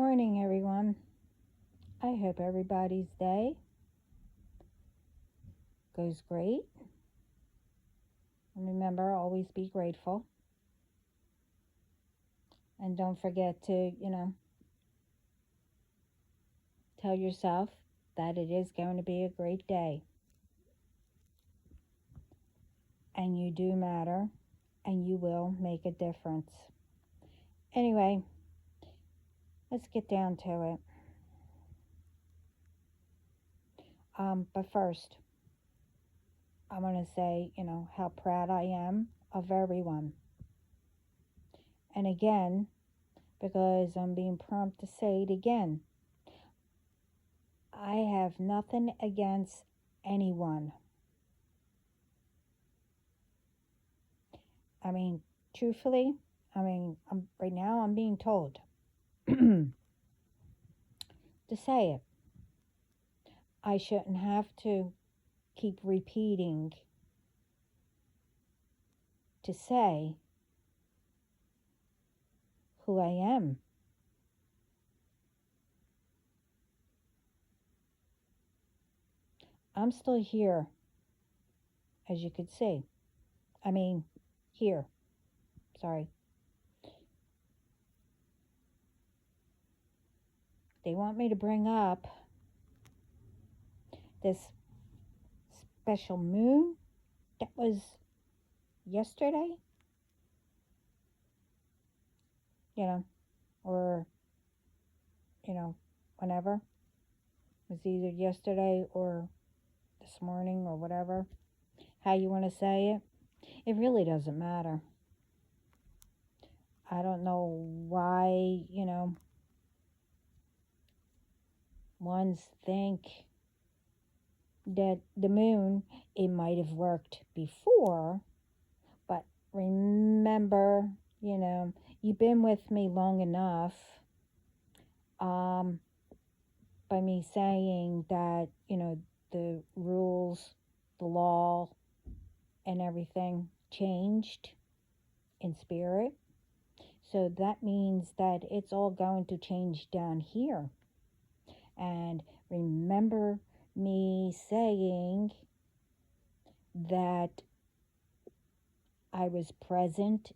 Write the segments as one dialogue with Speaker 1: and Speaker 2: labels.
Speaker 1: Morning, everyone. I hope everybody's day goes great. And remember, always be grateful. And don't forget to, tell yourself that it is going to be a great day. And you do matter, and you will make a difference. Anyway, let's get down to it. But first, I want to say, how proud I am of everyone. And again, because I'm being prompted to say it again, I have nothing against anyone. I mean, truthfully, right now I'm being told to say it. I shouldn't have to keep repeating to say who I am. I'm still here, as you could see. Here. Sorry. They want me to bring up this special moon that was yesterday, or, whenever. It was either yesterday or this morning or whatever. How you want to say it. It really doesn't matter. I don't know why, ones think that the moon, it might have worked before, but remember, you've been with me long enough, by me saying that, the rules, the law, and everything changed in spirit. So that means that it's all going to change down here. And remember me saying that I was present,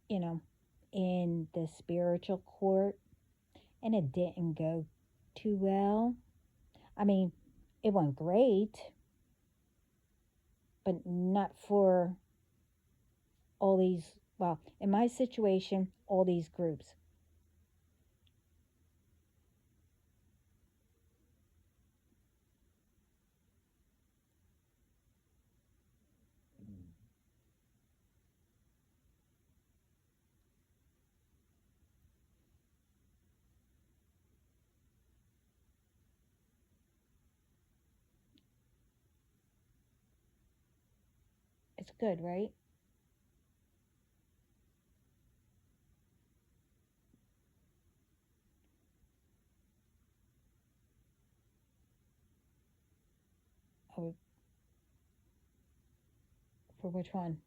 Speaker 1: in the spiritual court, and it didn't go too well. It went great, but not for all these, well, in my situation, all these groups. It's good, right? Oh, for which one?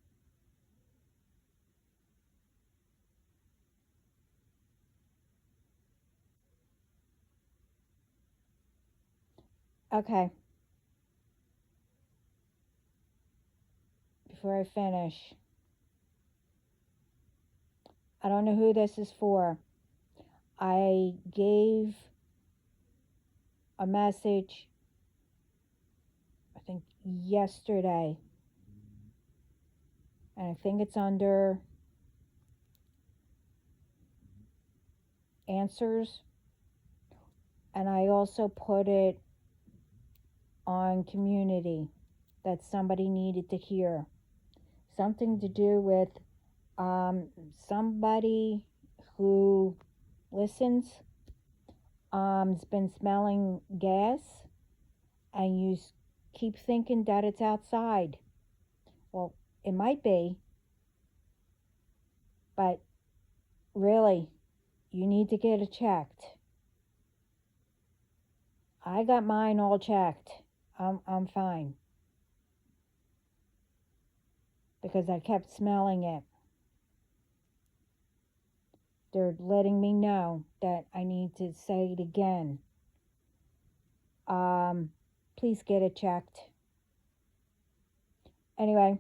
Speaker 1: Okay, before I finish, I don't know who this is for. I gave a message, I think yesterday, and I think it's under answers, and I also put it on community that somebody needed to hear. Something to do with somebody who listens has been smelling gas, and you keep thinking that it's outside. Well, it might be, but really, you need to get it checked. I got mine all checked. I'm fine, because I kept smelling it. They're letting me know that I need to say it again. Please get it checked. Anyway,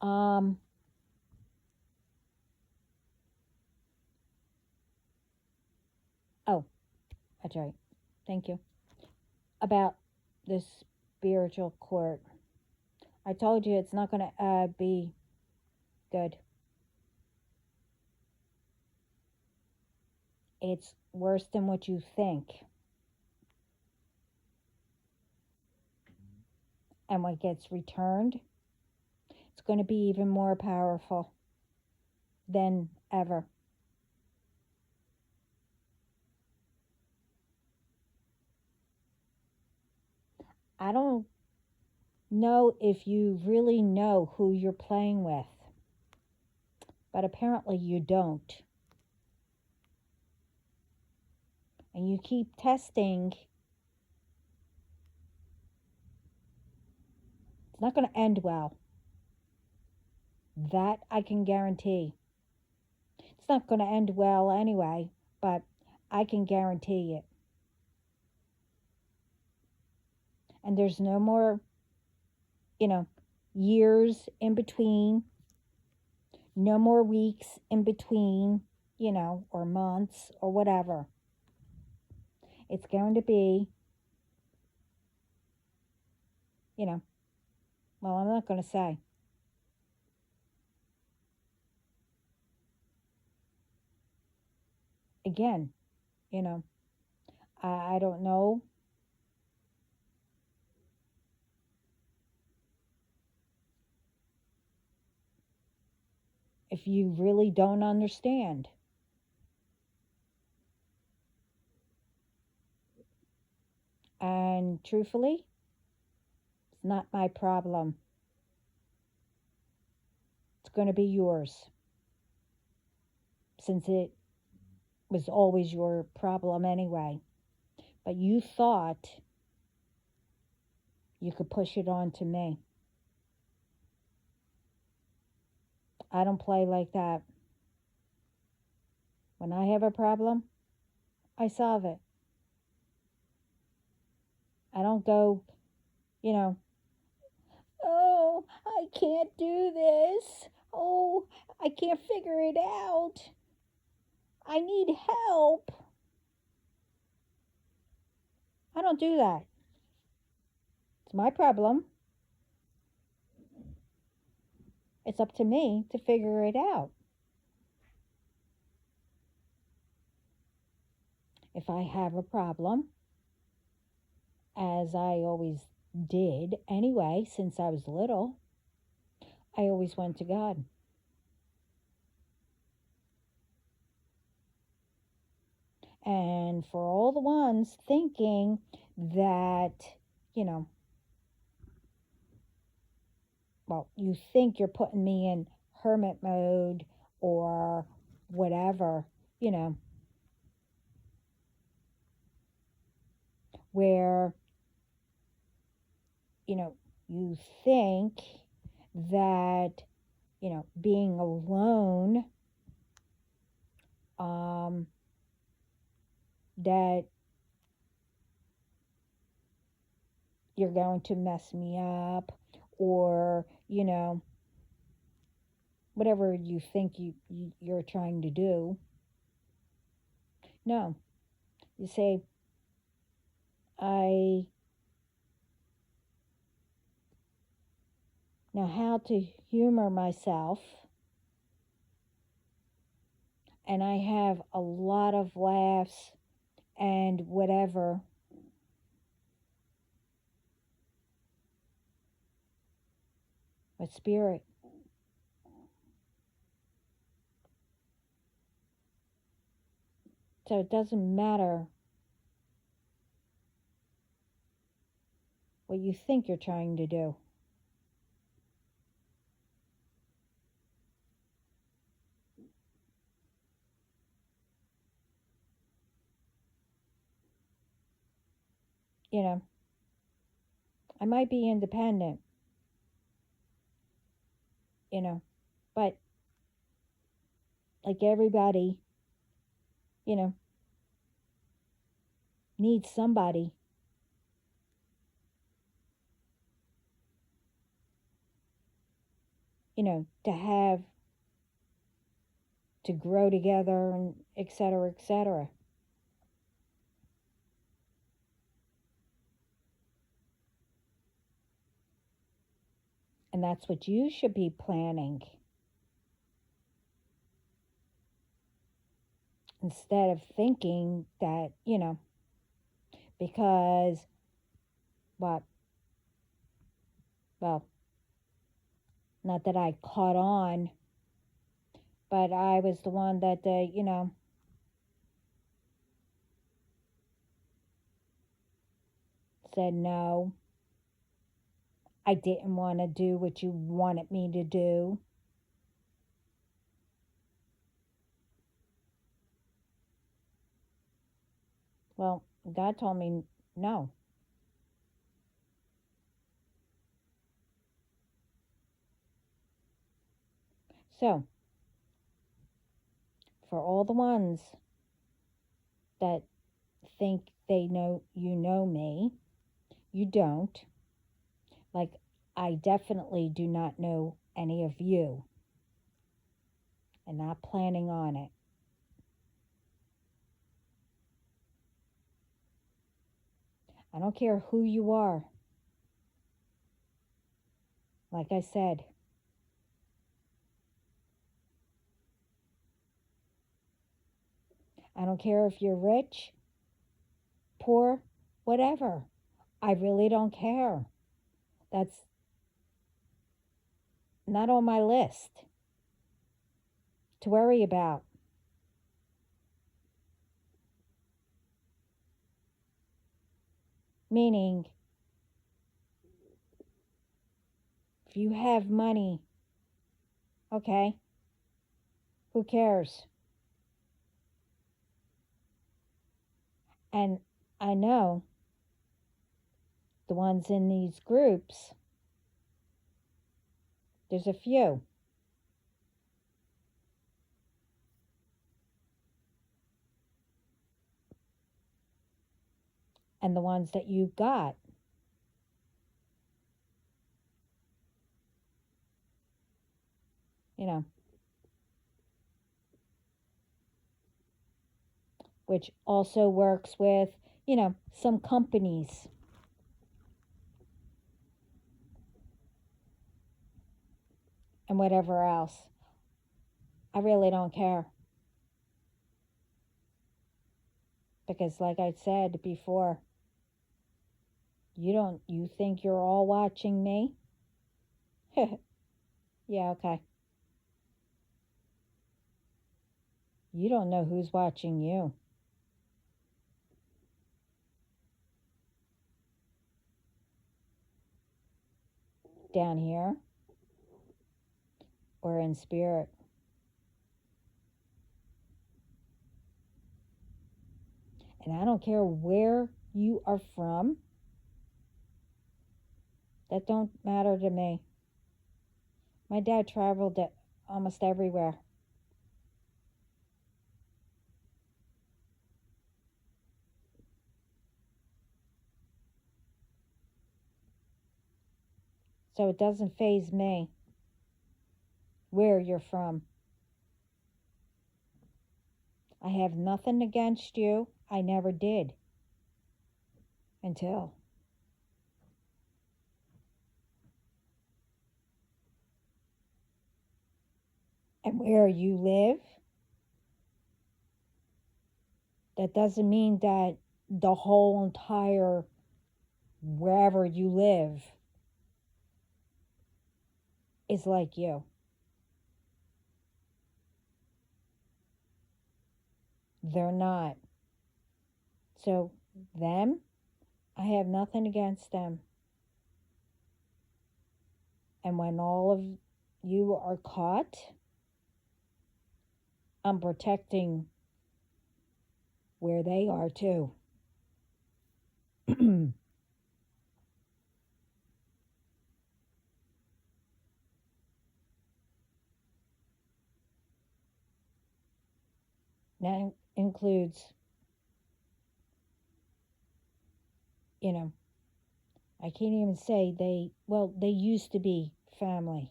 Speaker 1: um, oh, that's right. Thank you. About this spiritual court. I told you it's not going to be good. It's worse than what you think. And what gets returned, it's going to be even more powerful than ever. I don't know if you really know who you're playing with, but apparently you don't. And you keep testing, it's not going to end well. That I can guarantee. It's not going to end well anyway, but I can guarantee it. And there's no more, you know, years in between, no more weeks in between, or months or whatever. It's going to be, well, I'm not going to say. Again, I don't know. If you really don't understand. And truthfully, it's not my problem. It's going to be yours. Since it was always your problem anyway. But you thought you could push it on to me. I don't play like that. When I have a problem, I solve it. I don't go, you know, oh, I can't do this. Oh, I can't figure it out. I need help. I don't do that. It's my problem. It's up to me to figure it out. If I have a problem, as I always did anyway, since I was little, I always went to God. And for all the ones thinking that, you know, well, you think you're putting me in hermit mode or whatever, where, you think that, being alone, that you're going to mess me up or, whatever you think you're trying to do. No. You say, I know how to humor myself, and I have a lot of laughs and whatever. With spirit. So it doesn't matter what you think you're trying to do. I might be independent, but like everybody, you know, needs somebody. To have to grow together and et cetera, et cetera. And that's what you should be planning. Instead of thinking that, because what? Well, not that I caught on, but I was the one that, said no. I didn't want to do what you wanted me to do. Well, God told me no. So, for all the ones that think they know me, you don't. Like, I definitely do not know any of you, and not planning on it. I don't care who you are. Like I said, I don't care if you're rich, poor, whatever. I really don't care. That's not on my list to worry about. Meaning, if you have money, okay, who cares? And I know the ones in these groups, there's a few. And the ones that you got, you know, which also works with, some companies. And whatever else. I really don't care. Because like I said before, you think you're all watching me? Yeah, okay. You don't know who's watching you. Down here or in spirit. And I don't care where you are from. That don't matter to me. My dad traveled almost everywhere. So it doesn't faze me where you're from. I have nothing against you. I never did. Until. And where you live, that doesn't mean that the whole entire wherever you live is like you. They're not. So, them, I have nothing against them. And when all of you are caught, I'm protecting where they are too. That includes, I can't even say they used to be family,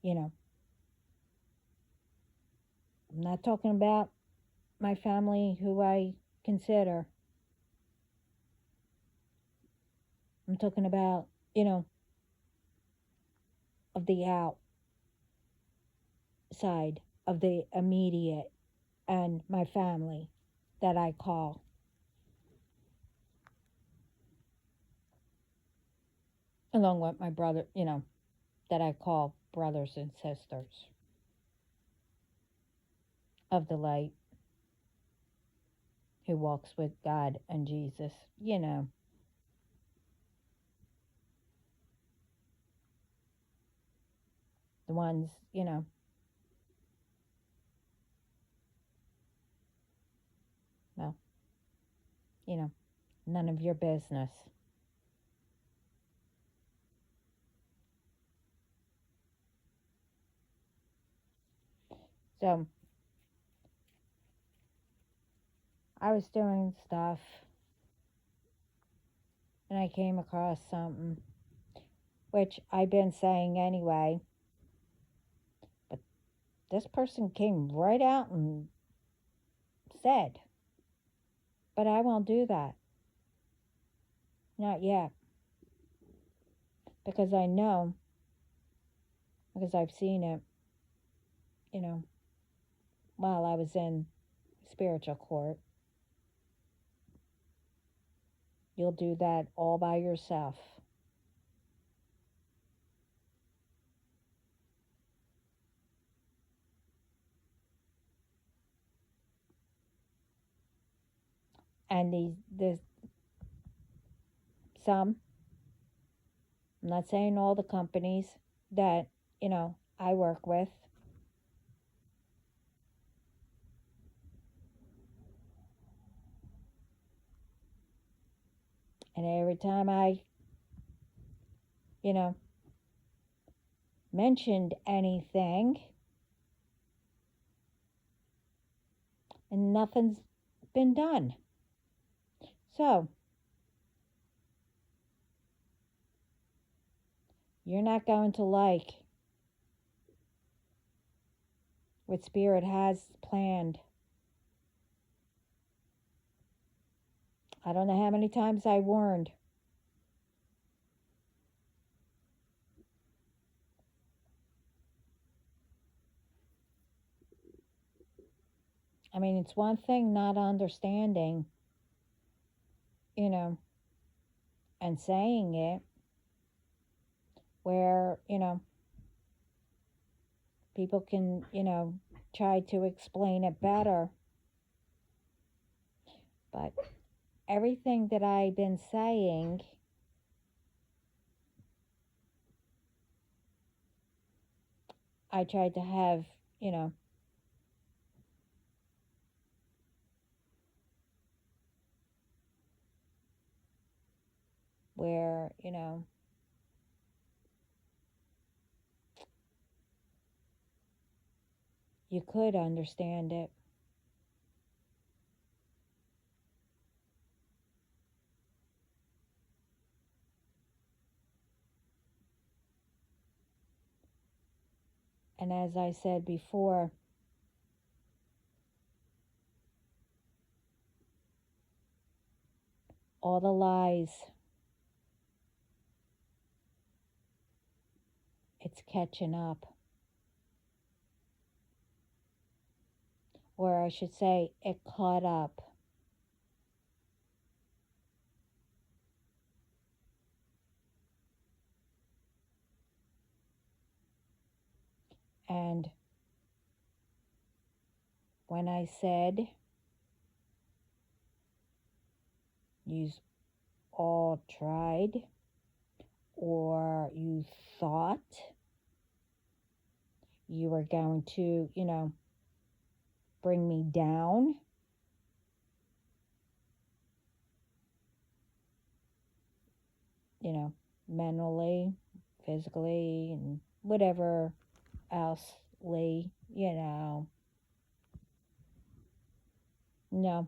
Speaker 1: you know. I'm not talking about my family who I consider. I'm talking about, of the outside of the immediate and my family that I call. Along with my brother, that I call brothers and sisters of the light who walks with God and Jesus, the ones, well, you know, none of your business. So I was doing stuff and I came across something, which I've been saying anyway, but this person came right out and said, but I won't do that. Not yet. Because I know, because I've seen it, you know, while I was in spiritual court. You'll do that all by yourself. And the some, I'm not saying all the companies that, I work with, and every time I, you know, mentioned anything, and nothing's been done. So, you're not going to like what Spirit has planned. I don't know how many times I warned. I mean, it's one thing not understanding, you know, and saying it where, people can, try to explain it better. But everything that I've been saying, I tried to have, you know, where, you could understand it. And as I said before, all the lies, it's catching up. Or I should say, it caught up. And when I said, you all tried, or you thought you were going to, bring me down, mentally, physically, and whatever else, No.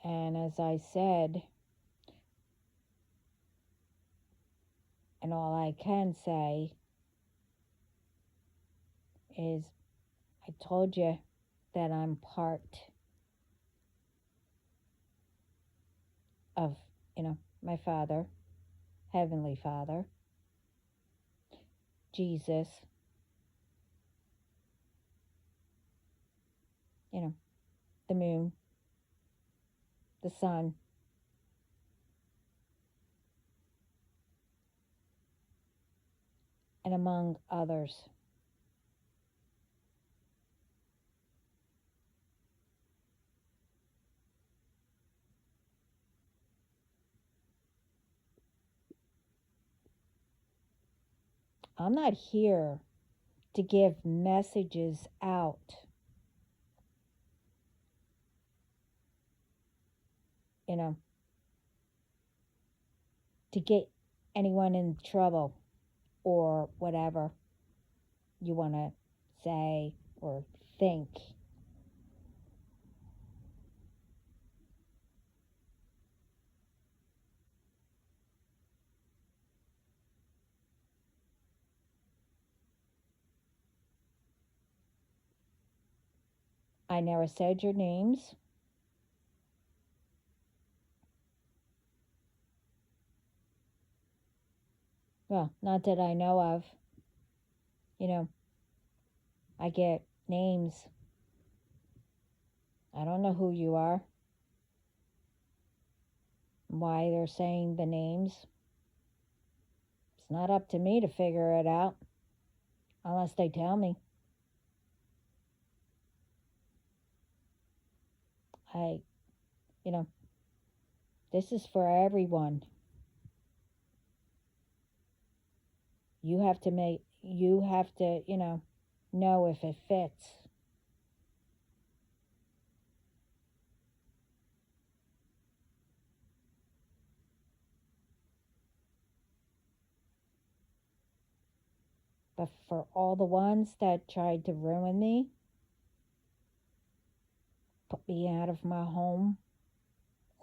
Speaker 1: And as I said, and all I can say is I told you that I'm part of, my Father, Heavenly Father, Jesus, the moon, the sun, and among others. I'm not here to give messages out, you know, to get anyone in trouble or whatever you want to say or think. I never said your names. Well, not that I know of. I get names. I don't know who you are, why they're saying the names. It's not up to me to figure it out unless they tell me. I, you know, this is for everyone. You have to, know if it fits. But for all the ones that tried to ruin me, put me out of my home,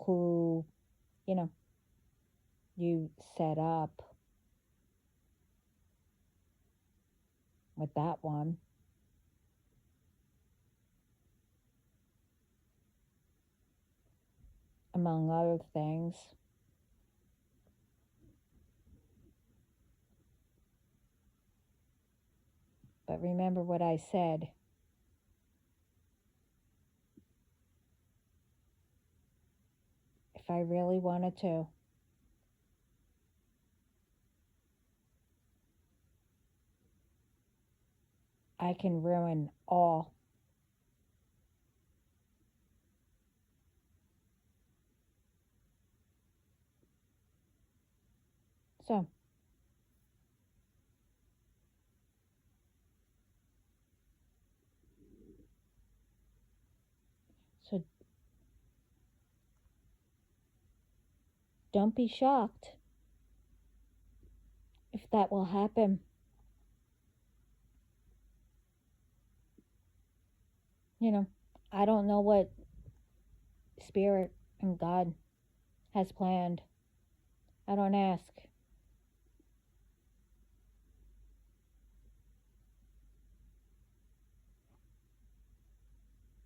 Speaker 1: who, you know, you set up with that one, among other things. But remember what I said. If I really wanted to, I can ruin all. So, so don't be shocked if that will happen. I don't know what Spirit and God has planned. I don't ask.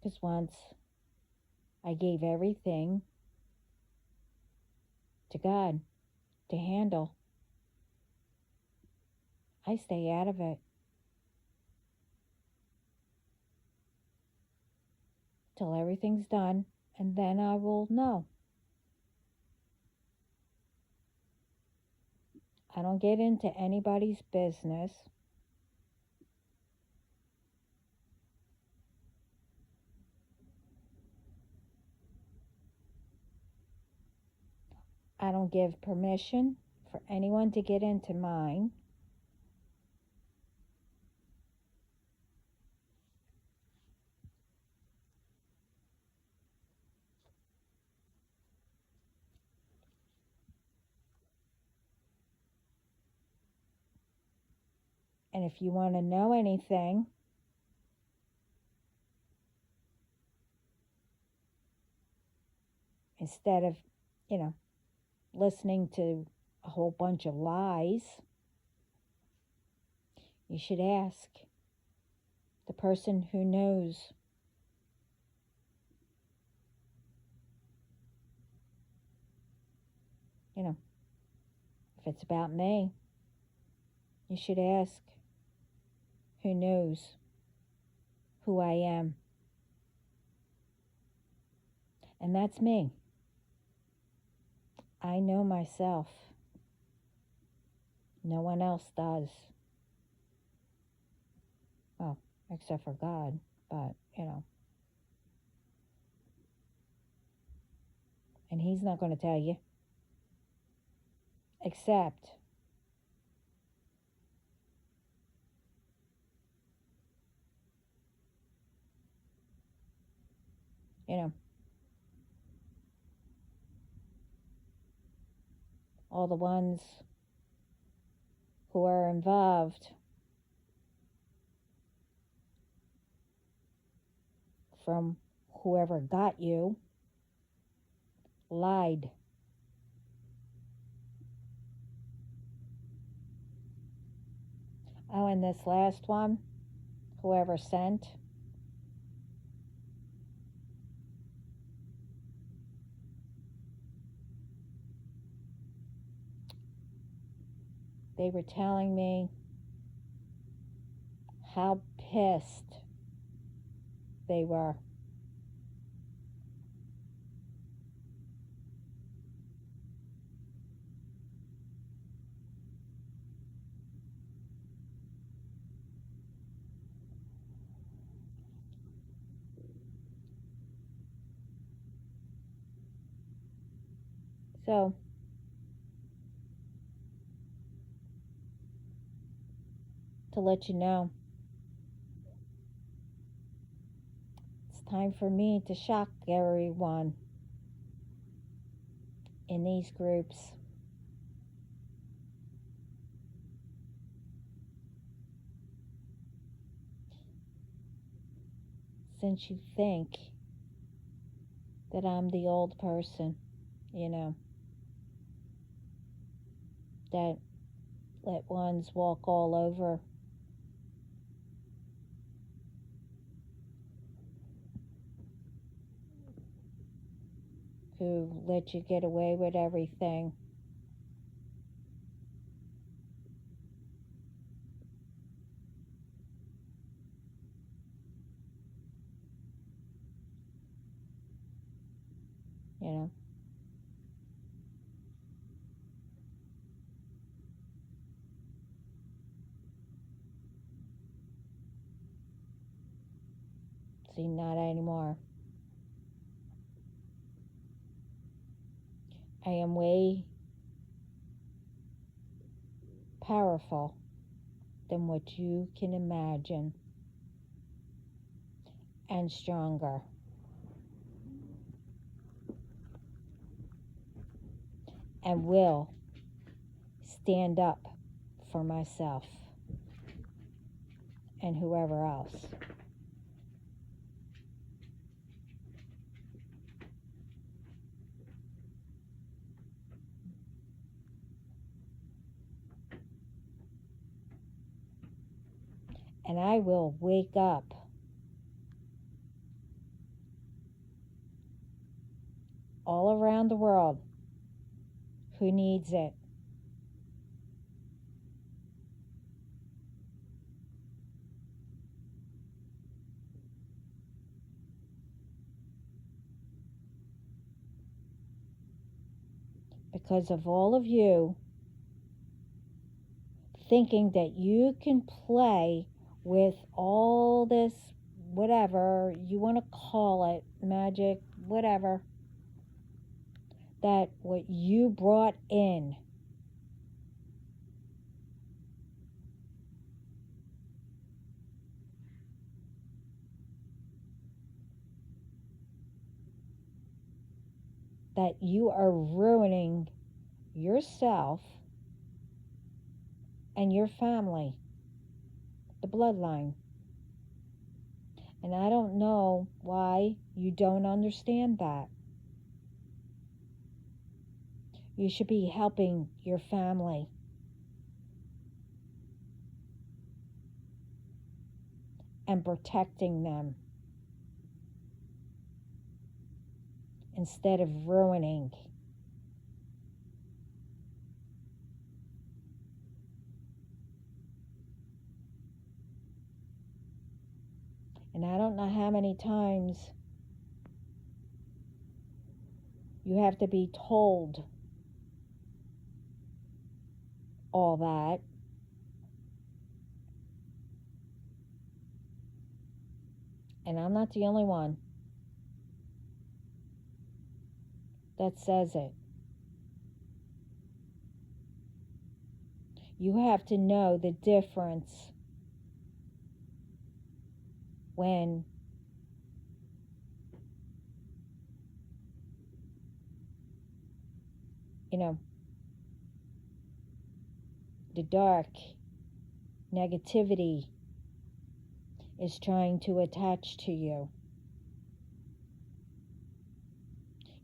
Speaker 1: Because once I gave everything to God to handle, I stay out of it till everything's done, and then I will know. I don't get into anybody's business. I don't give permission for anyone to get into mine. And if you want to know anything, instead of, listening to a whole bunch of lies, you should ask the person who knows. If it's about me, you should ask who knows who I am. And that's me. I know myself. No one else does. Well, except for God, but, and He's not going to tell you. Except, all the ones who are involved from whoever got you lied. Oh, and this last one, whoever sent, they were telling me how pissed they were. So, to let you know, it's time for me to shock everyone in these groups. Since you think that I'm the old person, that let ones walk all over. Who let you get away with everything. See, not anymore. I am way powerful than what you can imagine, and stronger. And will stand up for myself and whoever else. And I will wake up all around the world who needs it. Because of all of you thinking that you can play with all this, whatever you want to call it, magic, whatever, that what you brought in that you are ruining yourself and your family the bloodline. And I don't know why you don't understand that. You should be helping your family. And protecting them. Instead of ruining. And I don't know how many times you have to be told all that. And I'm not the only one that says it. You have to know the difference when the dark negativity is trying to attach to you.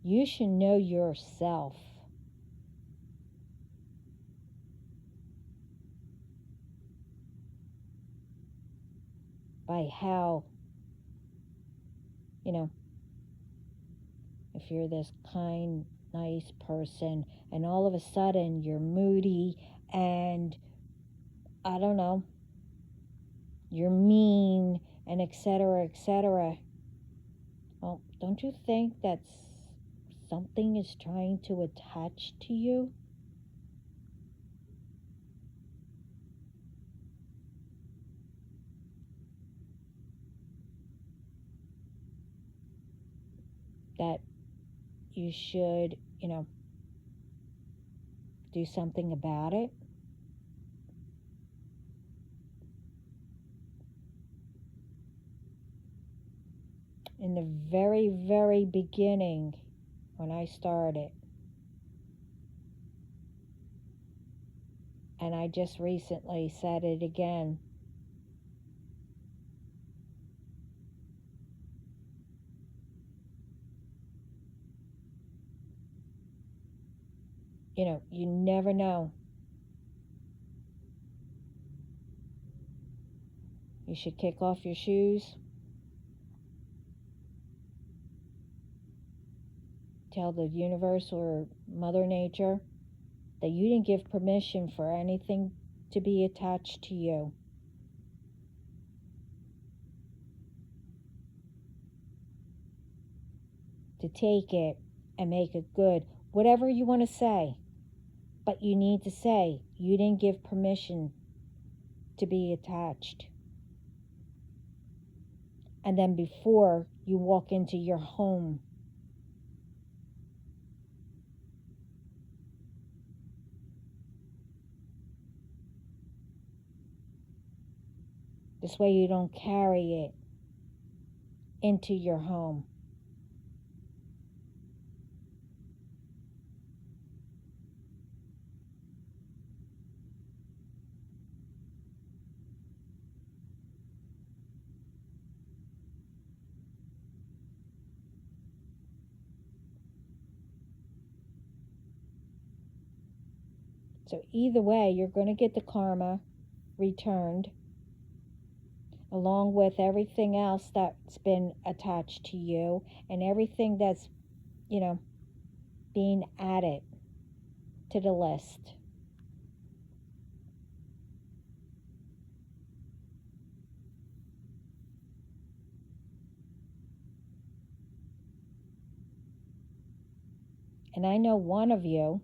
Speaker 1: You should know yourself. By how, if you're this kind, nice person, and all of a sudden you're moody and, I don't know, you're mean and etc., etc. Well, don't you think that something is trying to attach to you? That you should, do something about it? In the very, very beginning, when I started, and I just recently said it again, you never know. You should kick off your shoes. Tell the universe or Mother Nature that you didn't give permission for anything to be attached to you. To take it and make it good. Whatever you want to say. But you need to say you didn't give permission to be attached. And then before you walk into your home, this way you don't carry it into your home. So either way, you're going to get the karma returned, along with everything else that's been attached to you and everything that's, being added to the list. And I know one of you,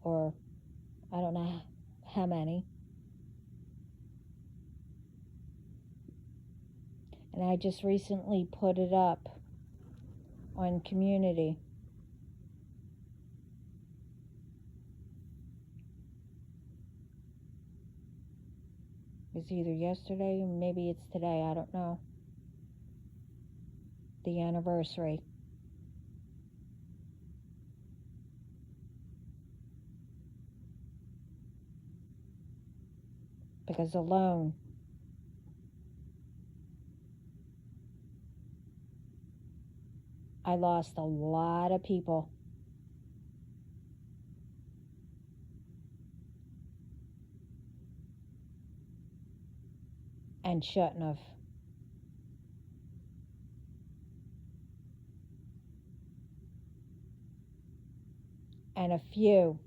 Speaker 1: or I don't know how many, and I just recently put it up on community. It was either yesterday or maybe it's today, I don't know. The anniversary. Because alone, I lost a lot of people. And shouldn't have. And a few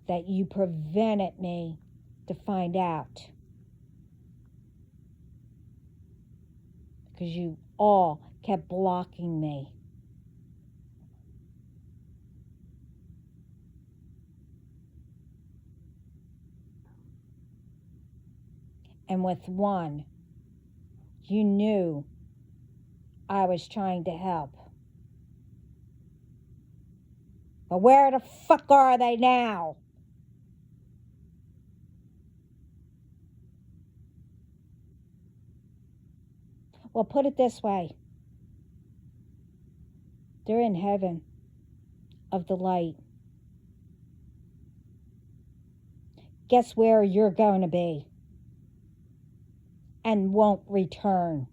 Speaker 1: that you prevented me to find out. Because you all kept blocking me. And with one, you knew I was trying to help. But where the fuck are they now? Well, put it this way. They're in heaven of the light. Guess where you're going to be? And won't return.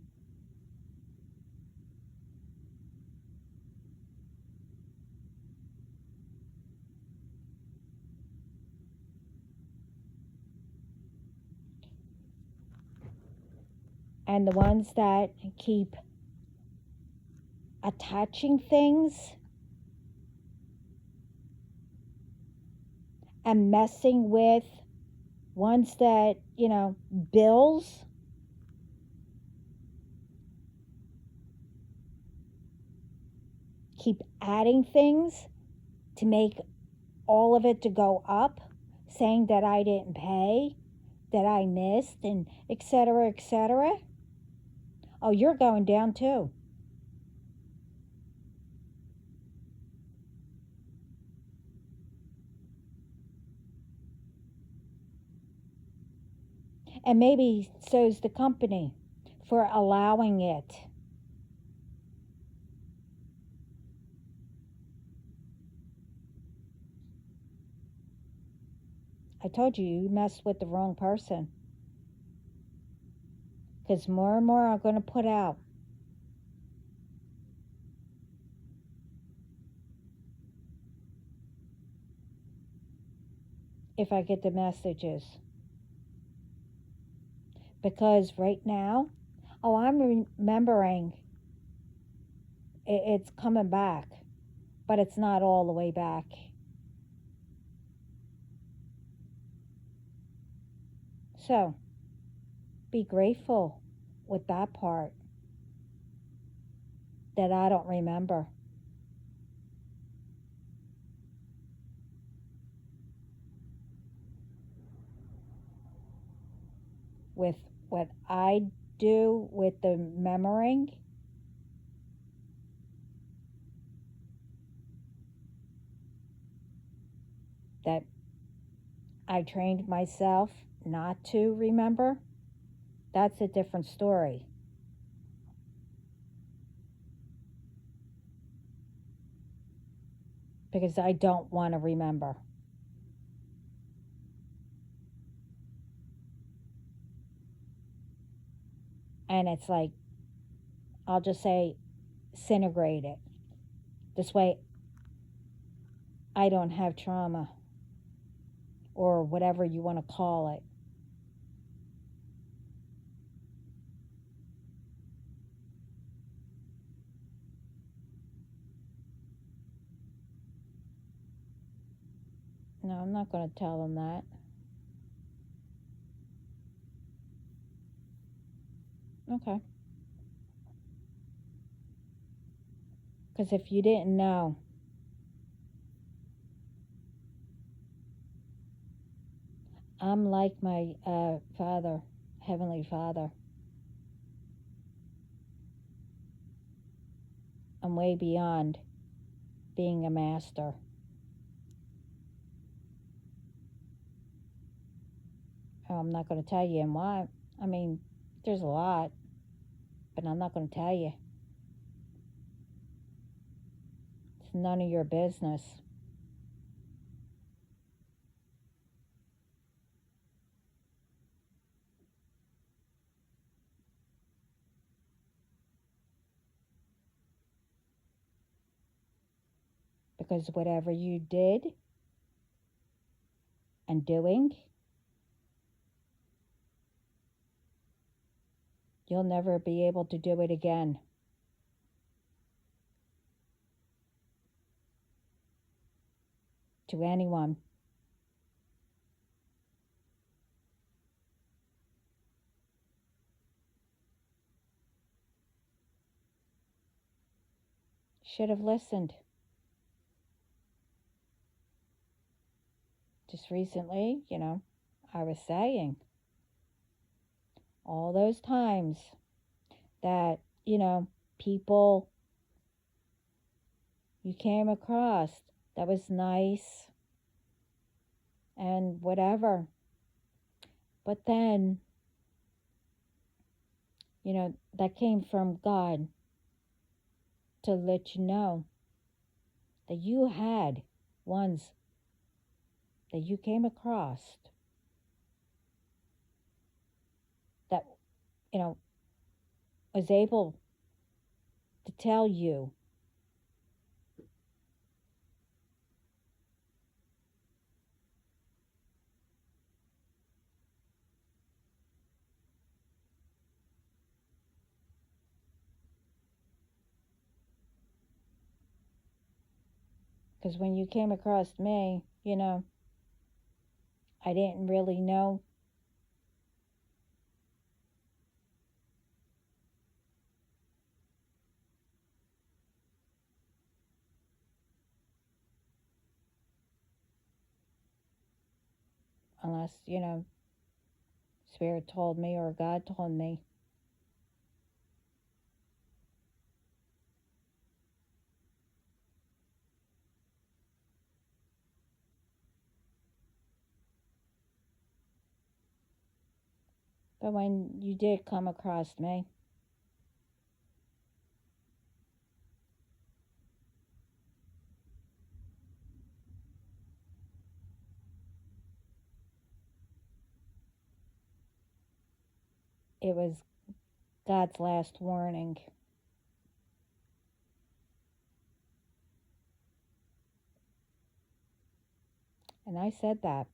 Speaker 1: And the ones that keep attaching things and messing with ones that, bills. Keep adding things to make all of it to go up, saying that I didn't pay, that I missed, and etc., etc. Oh, you're going down too. And maybe so's the company for allowing it. I told you, you messed with the wrong person. Because more and more I'm going to put out. If I get the messages. Because right now, I'm remembering it's coming back, but it's not all the way back. So, be grateful with that part that I don't remember. With what I do with the memorying, that I trained myself not to remember, that's a different story. Because I don't want to remember. And it's like, I'll just say, disintegrate it. This way, I don't have trauma, or whatever you want to call it. No, I'm not going to tell them that. Okay. Because if you didn't know, I'm like my Father, Heavenly Father. I'm way beyond being a master. I'm not going to tell you and why. I mean, there's a lot, but I'm not going to tell you. It's none of your business. Because whatever you did and doing, you'll never be able to do it again. To anyone. Should have listened. Just recently, I was saying all those times that, people you came across that was nice and whatever. But then, that came from God to let you know that you had ones that you came across that, was able to tell you because when you came across me, I didn't really know unless, Spirit told me or God told me. But when you did come across me, it was God's last warning. And I said that.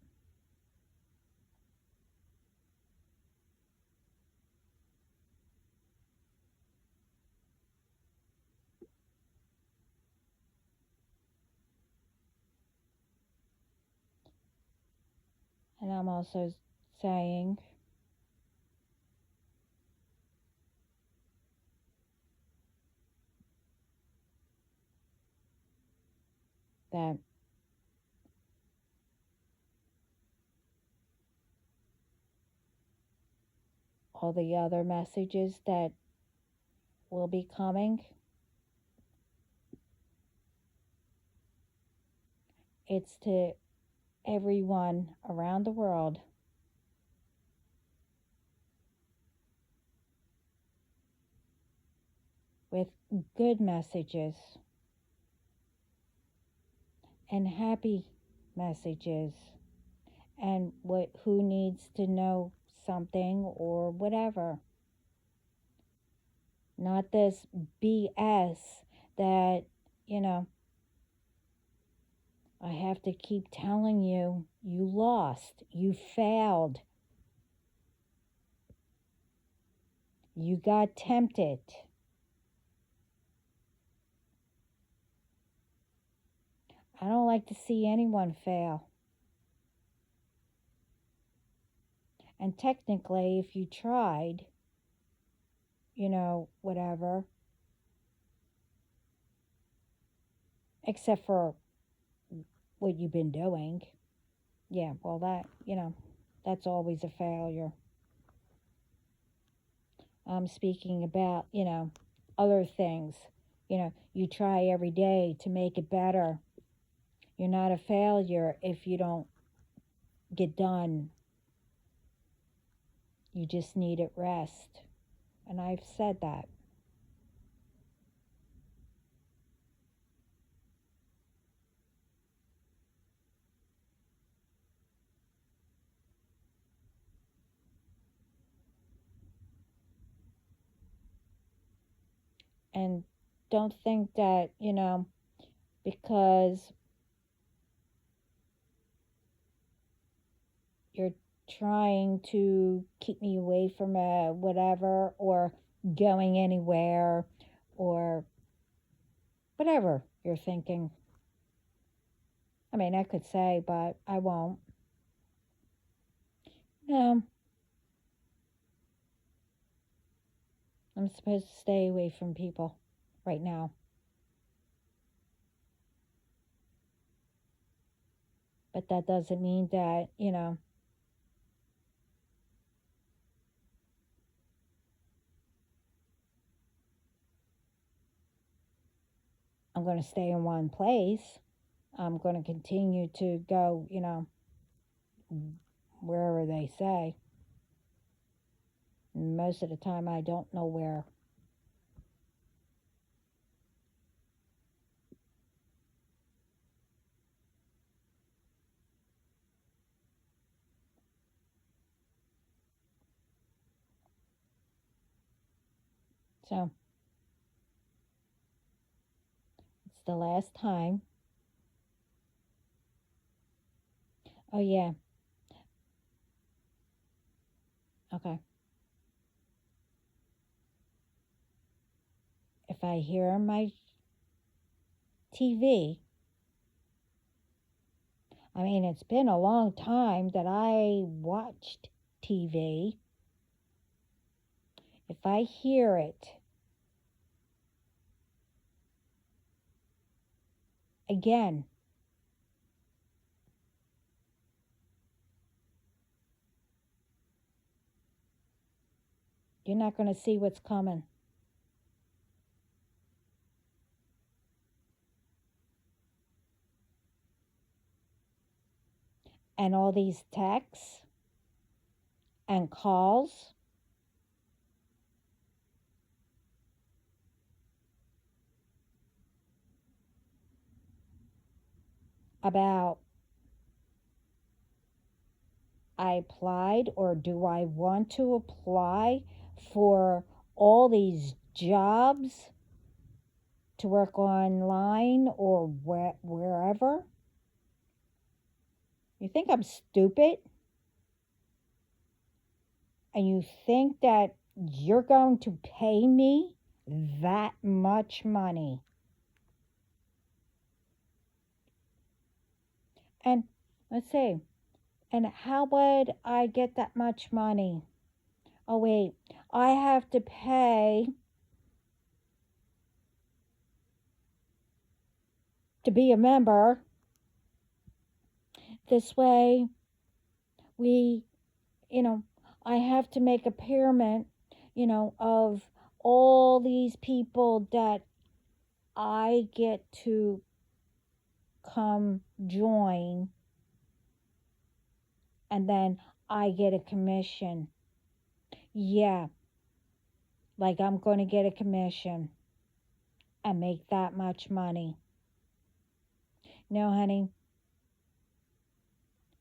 Speaker 1: And I'm also saying that all the other messages that will be coming, it's to everyone around the world with good messages and happy messages and who needs to know something or whatever. Not this BS that, I have to keep telling you, you lost, you failed, you got tempted. I don't like to see anyone fail. And technically, if you tried, whatever, except for what you've been doing, yeah, well, that's always a failure. I'm speaking about, other things. You try every day to make it better. You're not a failure if you don't get done. You just needed rest. And I've said that. And don't think that, because you're trying to keep me away from whatever, or going anywhere, or whatever you're thinking. I mean, I could say, but I won't. No, I'm supposed to stay away from people right now. But that doesn't mean that, I'm going to stay in one place. I'm going to continue to go, wherever they say. And most of the time, I don't know where. So it's the last time. Oh, yeah. Okay. If I hear my TV, I mean, it's been a long time that I watched TV. If I hear it again, you're not going to see what's coming. And all these texts and calls about I applied, or do I want to apply for all these jobs to work online or wherever? You think I'm stupid? And you think that you're going to pay me that much money? And let's see, and how would I get that much money? Oh, wait, I have to pay to be a member. This way, we, you know, I have to make a pyramid, of all these people that I get to come join, and then I get a commission. Yeah, like I'm going to get a commission and make that much money. No, honey,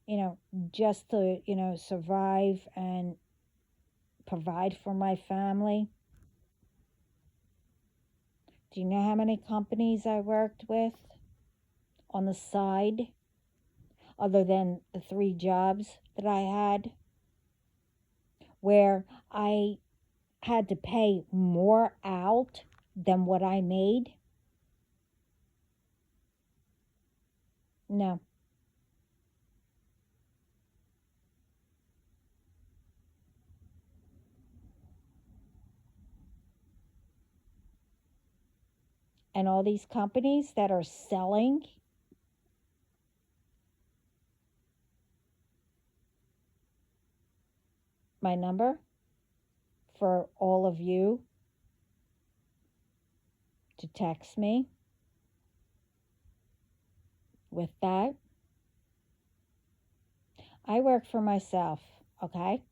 Speaker 1: you know, just to, survive and provide for my family. Do you know how many companies I worked with on the side, other than the 3 jobs that I had, where I had to pay more out than what I made? No. And all these companies that are selling my number for all of you to text me with that. I work for myself, okay?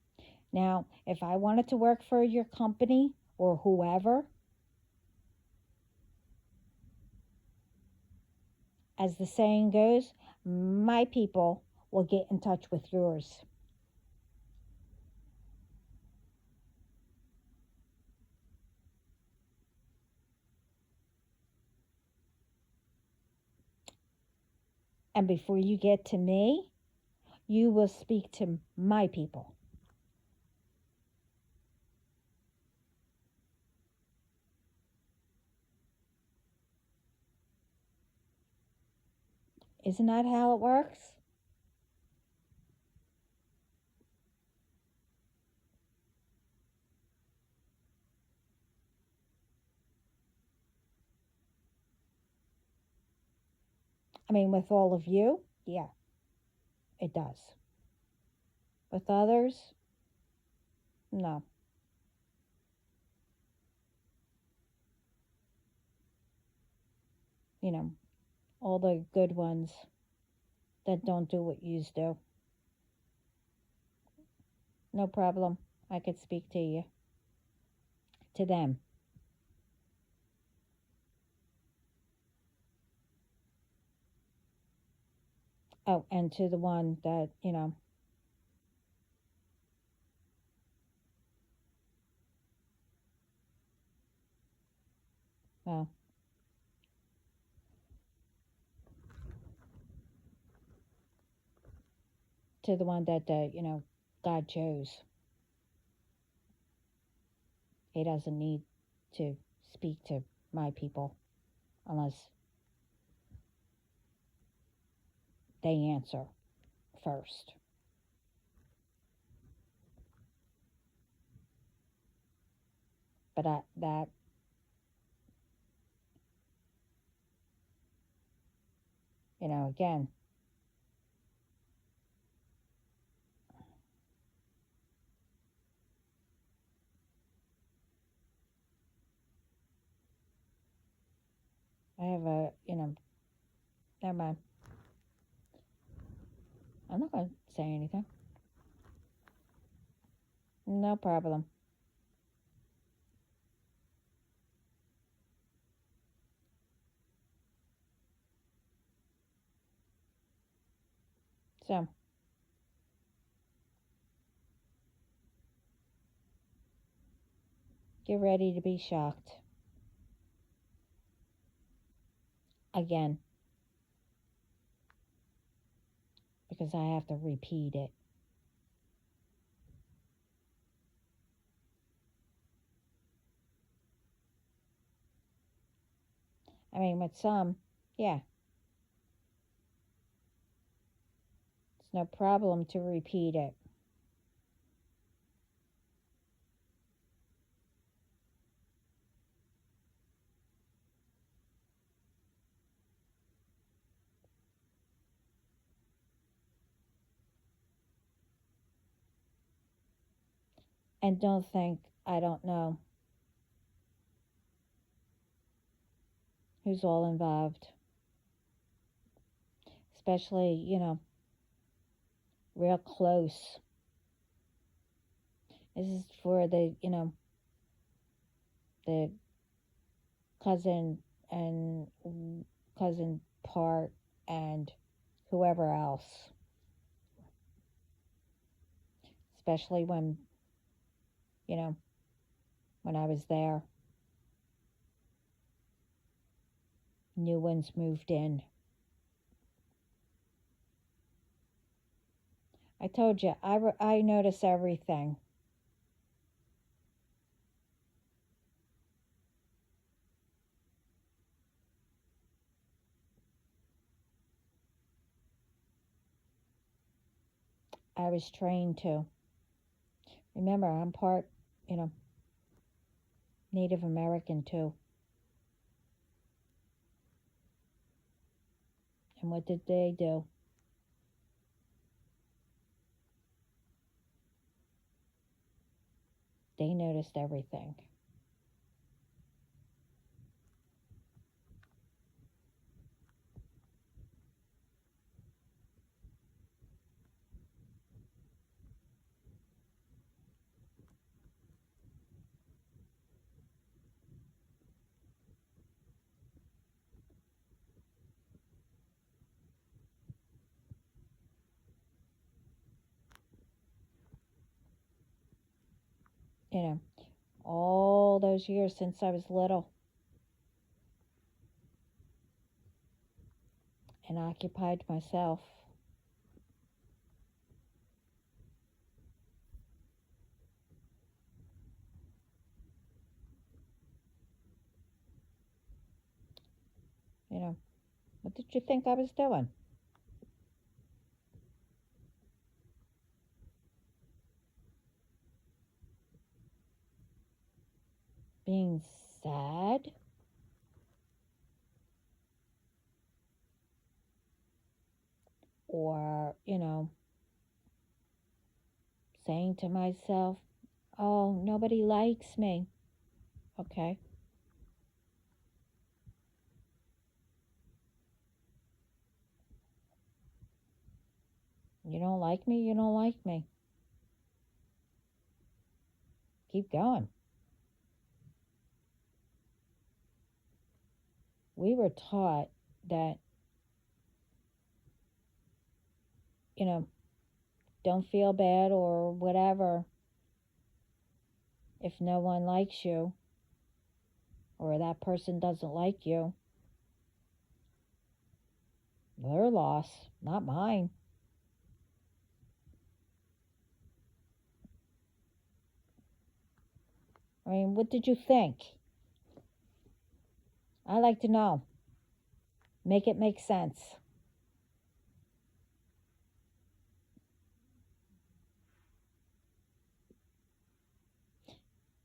Speaker 1: Now, if I wanted to work for your company or whoever, as the saying goes, my people will get in touch with yours. And before you get to me, you will speak to my people. Isn't that how it works? I mean, with all of you, yeah, it does. With others, no. You know, all the good ones that don't do what yous do. No problem. I could speak to you, to them. Oh, and to the one that, well, to the one that, God chose. He doesn't need to speak to my people unless they answer first. But again, I have never mind. I'm not going to say anything. No problem. So, get ready to be shocked. Again, because I have to repeat it. I mean, with some, yeah, it's no problem to repeat it. And don't think I don't know who's all involved. Especially, real close. This is for the cousin and cousin part and whoever else. Especially you know, when I was there, new ones moved in. I told you, I notice everything. I was trained to. Remember, I'm part, you know, Native American too. And what did they do? They noticed everything. You know, all those years since I was little. and occupied myself. You know, what did you think I was doing? Being sad? Or, saying to myself, oh, nobody likes me. Okay. You don't like me? You don't like me. Keep going. We were taught that, you know, don't feel bad or whatever if no one likes you or that person doesn't like you. Their loss, not mine. I mean, what did you think? I like to know. Make it make sense.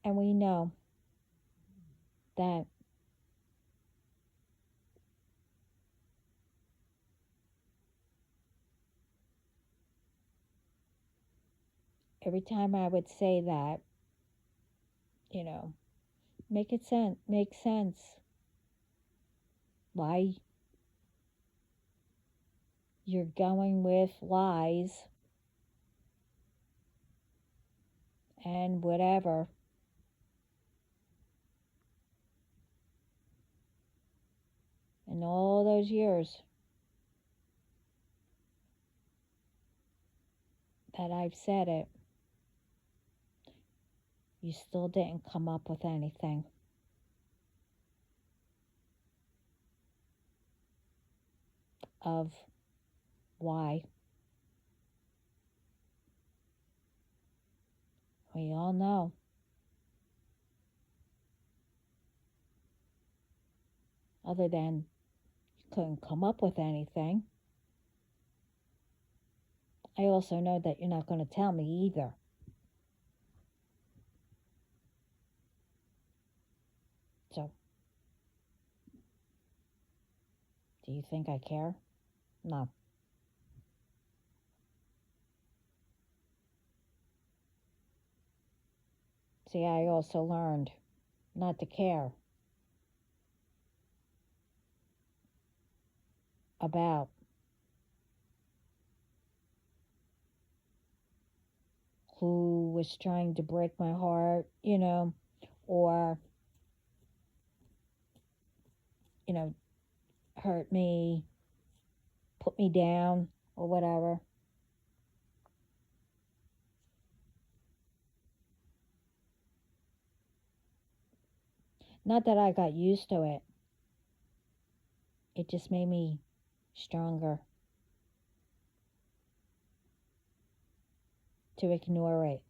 Speaker 1: And we know that every time I would say that, you know, make sense. Why you're going with lies and whatever. In all those years that I've said it, you still didn't come up with anything of why. We all know. Other than you couldn't come up with anything. I also know that you're not going to tell me either. So, do you think I care? No. See, I also learned not to care about who was trying to break my heart, or, you know, hurt me, put me down, or whatever. Not that I got used to it, it just made me stronger to ignore it.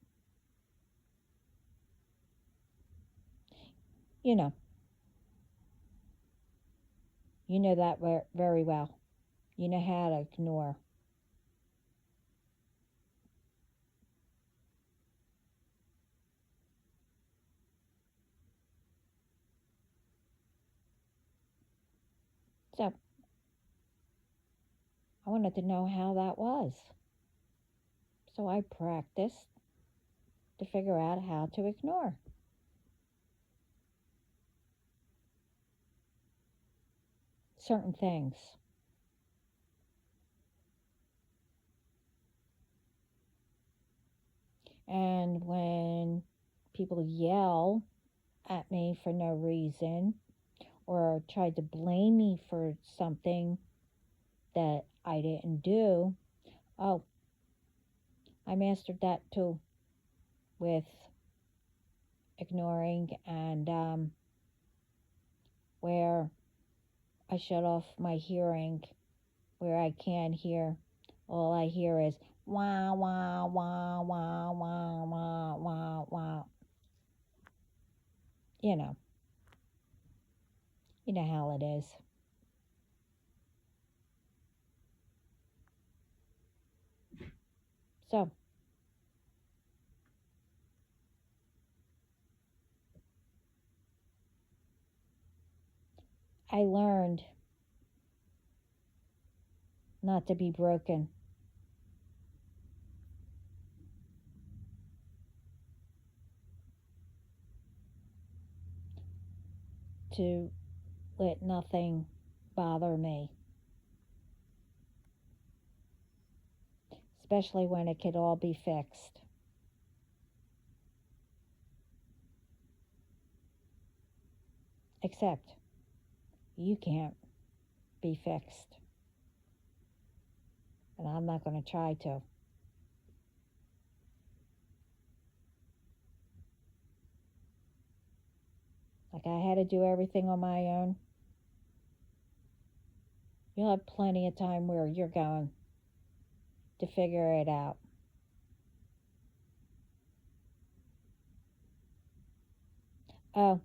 Speaker 1: You know, you know that very well. You know how to ignore. So, I wanted to know how that was. So I practiced to figure out how to ignore certain things. And when people yell at me for no reason or tried to blame me for something that I didn't do, oh, I mastered that too with ignoring and where I shut off my hearing where I can't hear. All I hear is wah, wah, wah, wah, wah, wah, wah, wah. You know, you know how it is. So, I learned not to be broken. To let nothing bother me, especially when it could all be fixed. Except you can't be fixed, and I'm not going to try to. Like I had to do everything on my own. You'll have plenty of time where you're going to figure it out. Oh,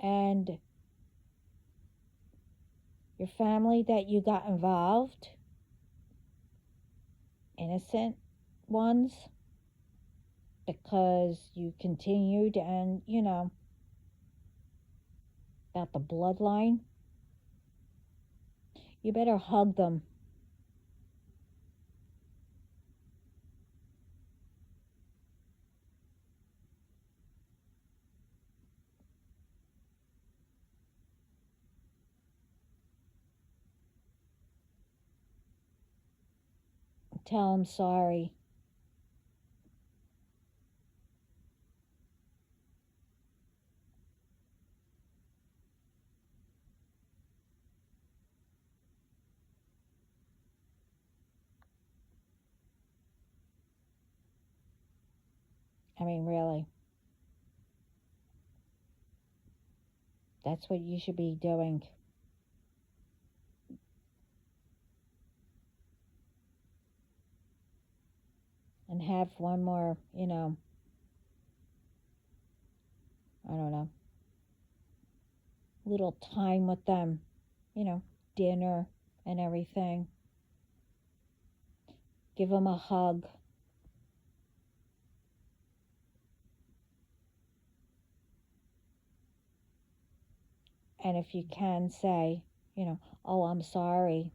Speaker 1: and your family that you got involved, innocent ones, because you continued and, about the bloodline, you better hug them. Tell them sorry. I mean, really. That's what you should be doing. And have one more, I don't know, little time with them, dinner and everything. Give them a hug. And if you can say, oh, I'm sorry,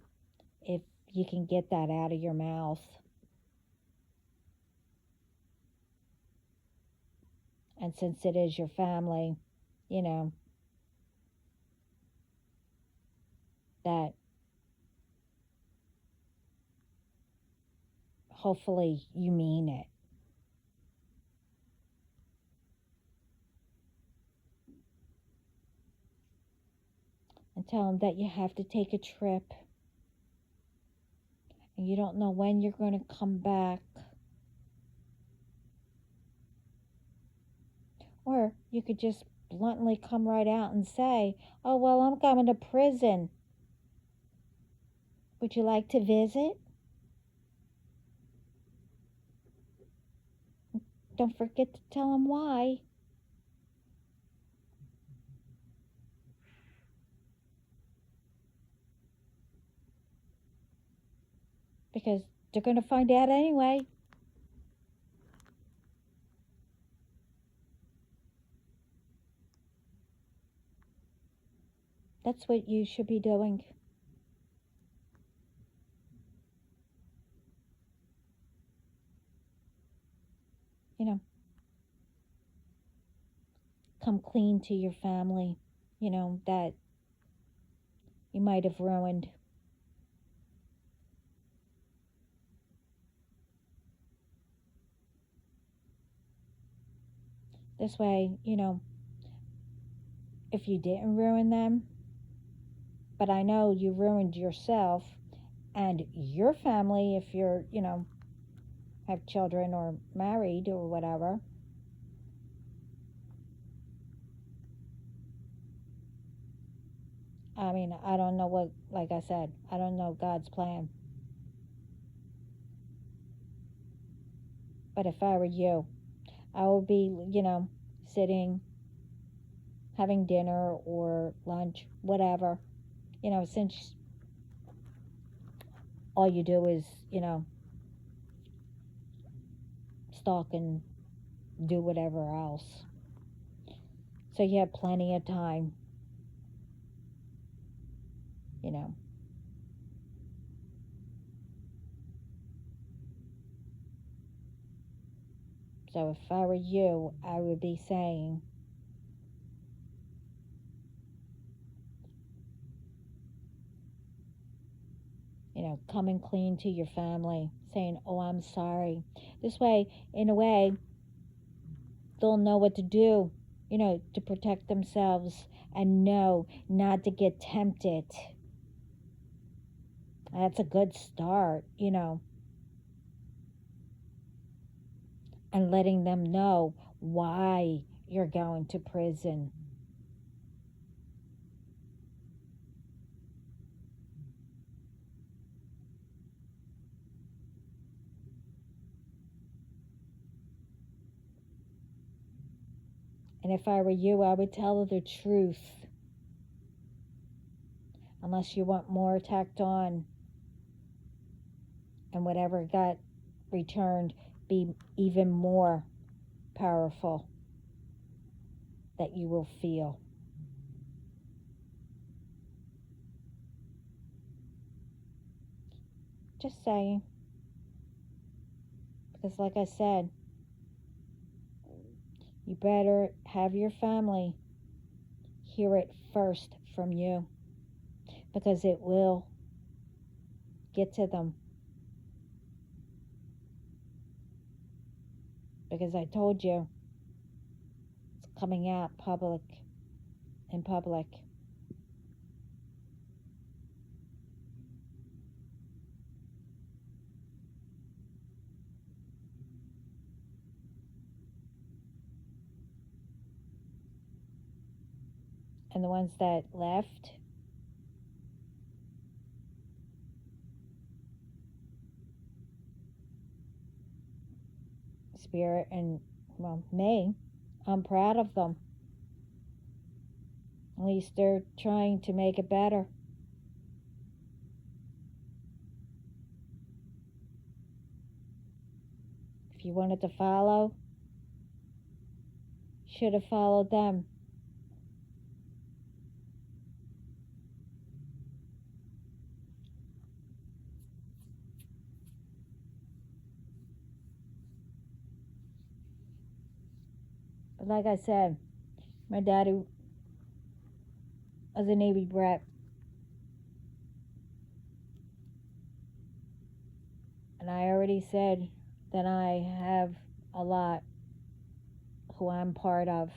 Speaker 1: if you can get that out of your mouth. And since it is your family, you know, that hopefully you mean it. And tell them that you have to take a trip and you don't know when you're going to come back. Or you could just bluntly come right out and say, oh, well, I'm going to prison. Would you like to visit? Don't forget to tell them why. Because they're going to find out anyway. That's what you should be doing. Come clean to your family, that you might have ruined. This way, if you didn't ruin them, but I know you ruined yourself and your family if you're, have children or married or whatever. I mean, I don't know what, like I said, I don't know God's plan. But if I were you, I would be, sitting, having dinner or lunch, whatever. Since all you do is, stalk and do whatever else. So you have plenty of time, you know. So if I were you, I would be saying, coming clean to your family, saying, oh, I'm sorry. This way, in a way, they'll know what to do, to protect themselves and know not to get tempted. That's a good start, and letting them know why you're going to prison. And if I were you, I would tell her the truth, unless you want more tacked on, and whatever got returned be even more powerful that you will feel. Just saying. Because, like I said, you better have your family hear it first from you, because it will get to them. Because I told you, it's coming out in public. And the ones that left, Spirit and, well, me, I'm proud of them. At least they're trying to make it better. If you wanted to follow, should have followed them. But like I said, my daddy was a Navy brat. And I already said that I have a lot who I'm part of.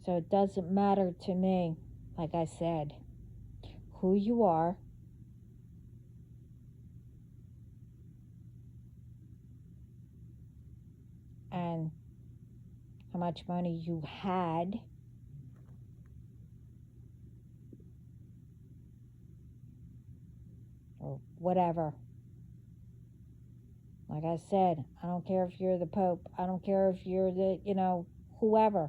Speaker 1: So it doesn't matter to me, like I said, who you are, and how much money you had, or whatever. Like I said, I don't care if you're the Pope. I don't care if you're the, whoever.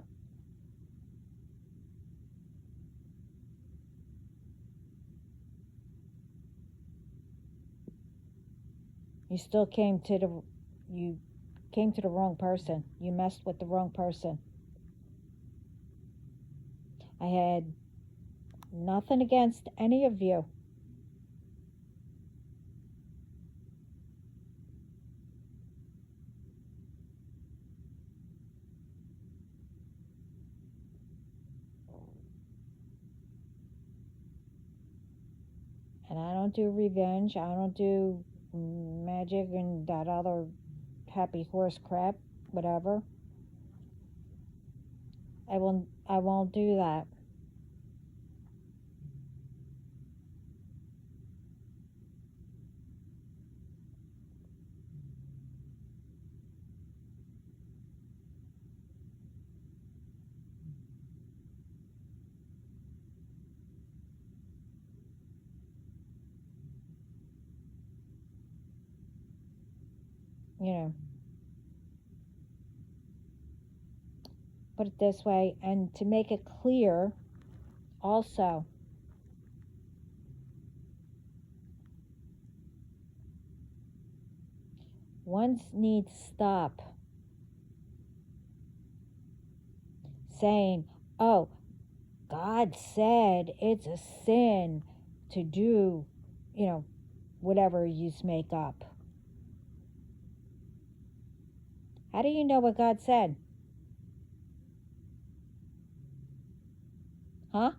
Speaker 1: You still you came to the wrong person. You messed with the wrong person. I had nothing against any of you. And I don't do revenge. I don't do magic and that other happy horse crap, whatever. I won't do that. put it this way, and to make it clear also, one needs to stop saying, oh, God said it's a sin to do, whatever you make up. How do you know what God said? Huh?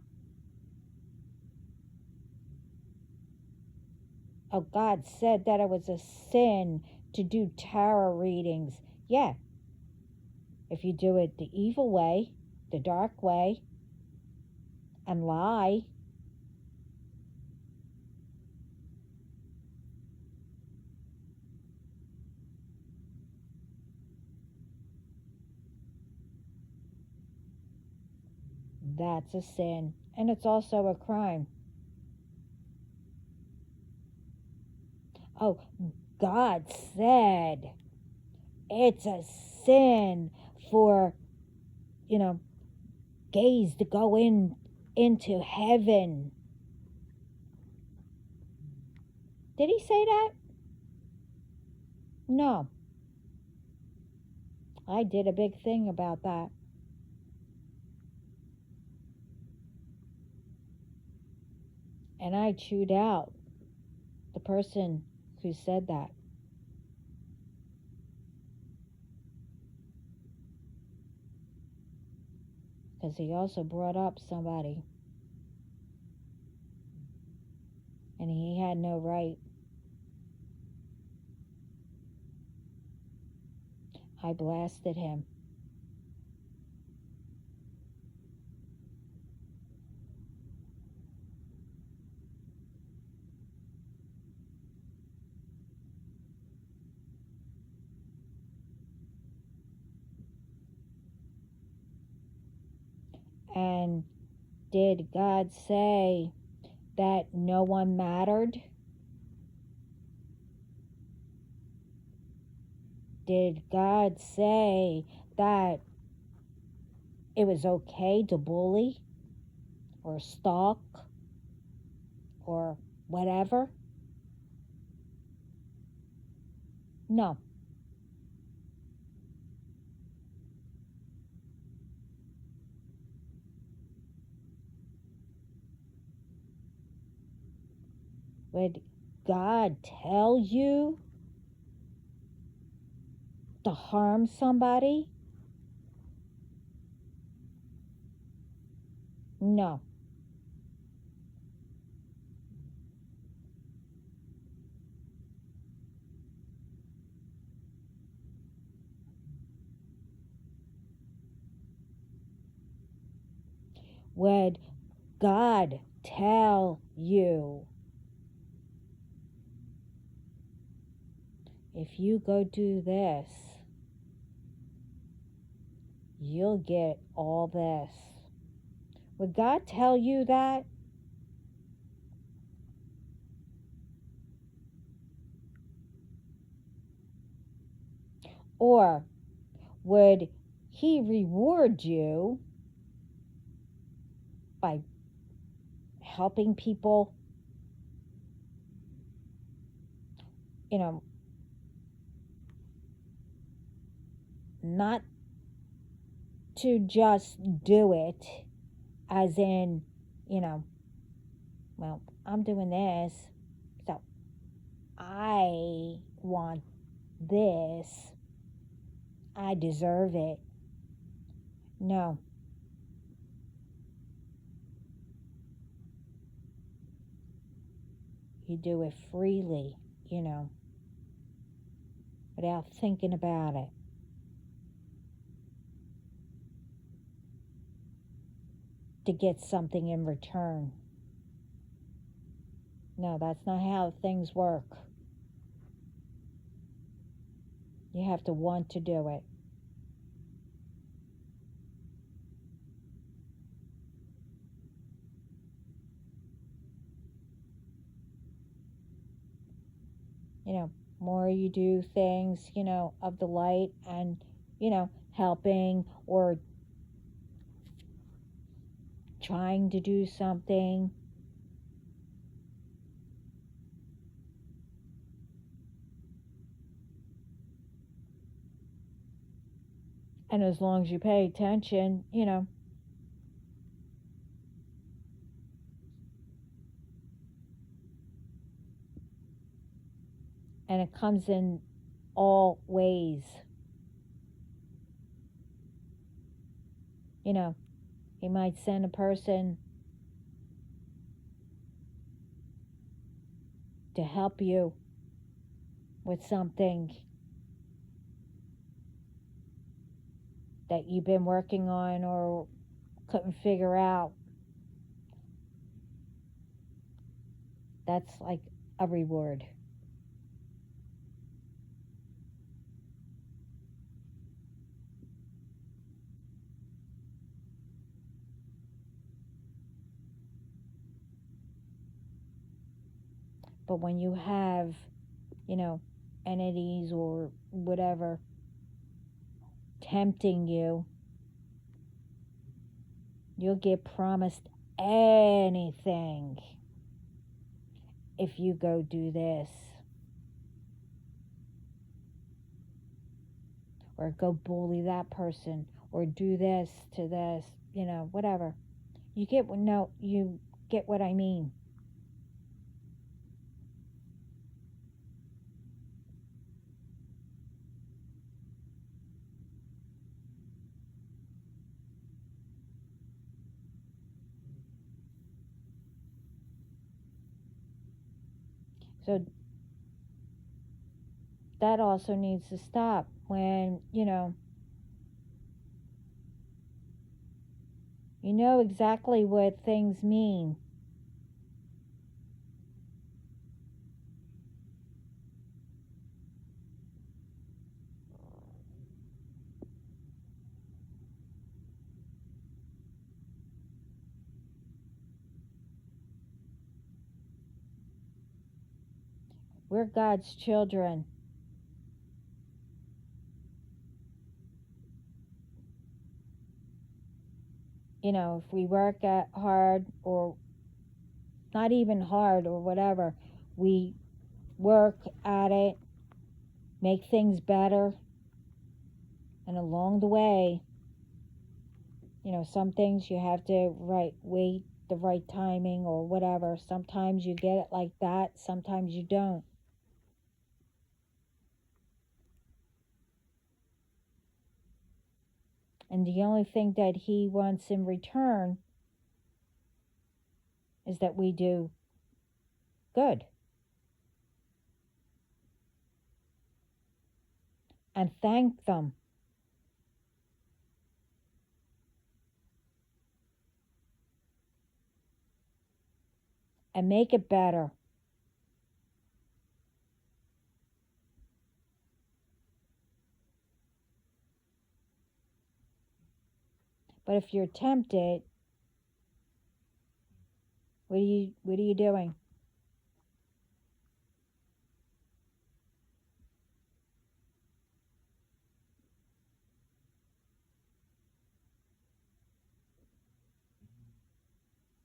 Speaker 1: Oh, God said that it was a sin to do tarot readings. Yeah. If you do it the evil way, the dark way, and lie, that's a sin. And it's also a crime. Oh, God said it's a sin for, gays to go into heaven. Did he say that? No. I did a big thing about that. And I chewed out the person who said that. Because he also brought up somebody. And he had no right. I blasted him. And did God say that no one mattered? Did God say that it was okay to bully or stalk or whatever? No. Would God tell you to harm somebody? No. Would God tell you, if you go do this, you'll get all this? Would God tell you that? Or would he reward you by helping people, not to just do it as in, well, I'm doing this, so I want this, I deserve it. No. You do it freely, without thinking about it. To get something in return. No, that's not how things work. You have to want to do it. more you do things, of the light and, helping or trying to do something, and as long as you pay attention, and it comes in all ways. He might send a person to help you with something that you've been working on or couldn't figure out. That's like a reward. But when you have, entities or whatever tempting you, you'll get promised anything if you go do this or go bully that person or do this to this, whatever. You get what I mean. So that also needs to stop when, you know exactly what things mean. We're God's children. If we work at hard or not even hard or whatever, we work at it, make things better, and along the way, some things you have to wait the right timing or whatever. Sometimes you get it like that, sometimes you don't. And the only thing that he wants in return is that we do good and thank them. And make it better. But if you're tempted, what are you doing?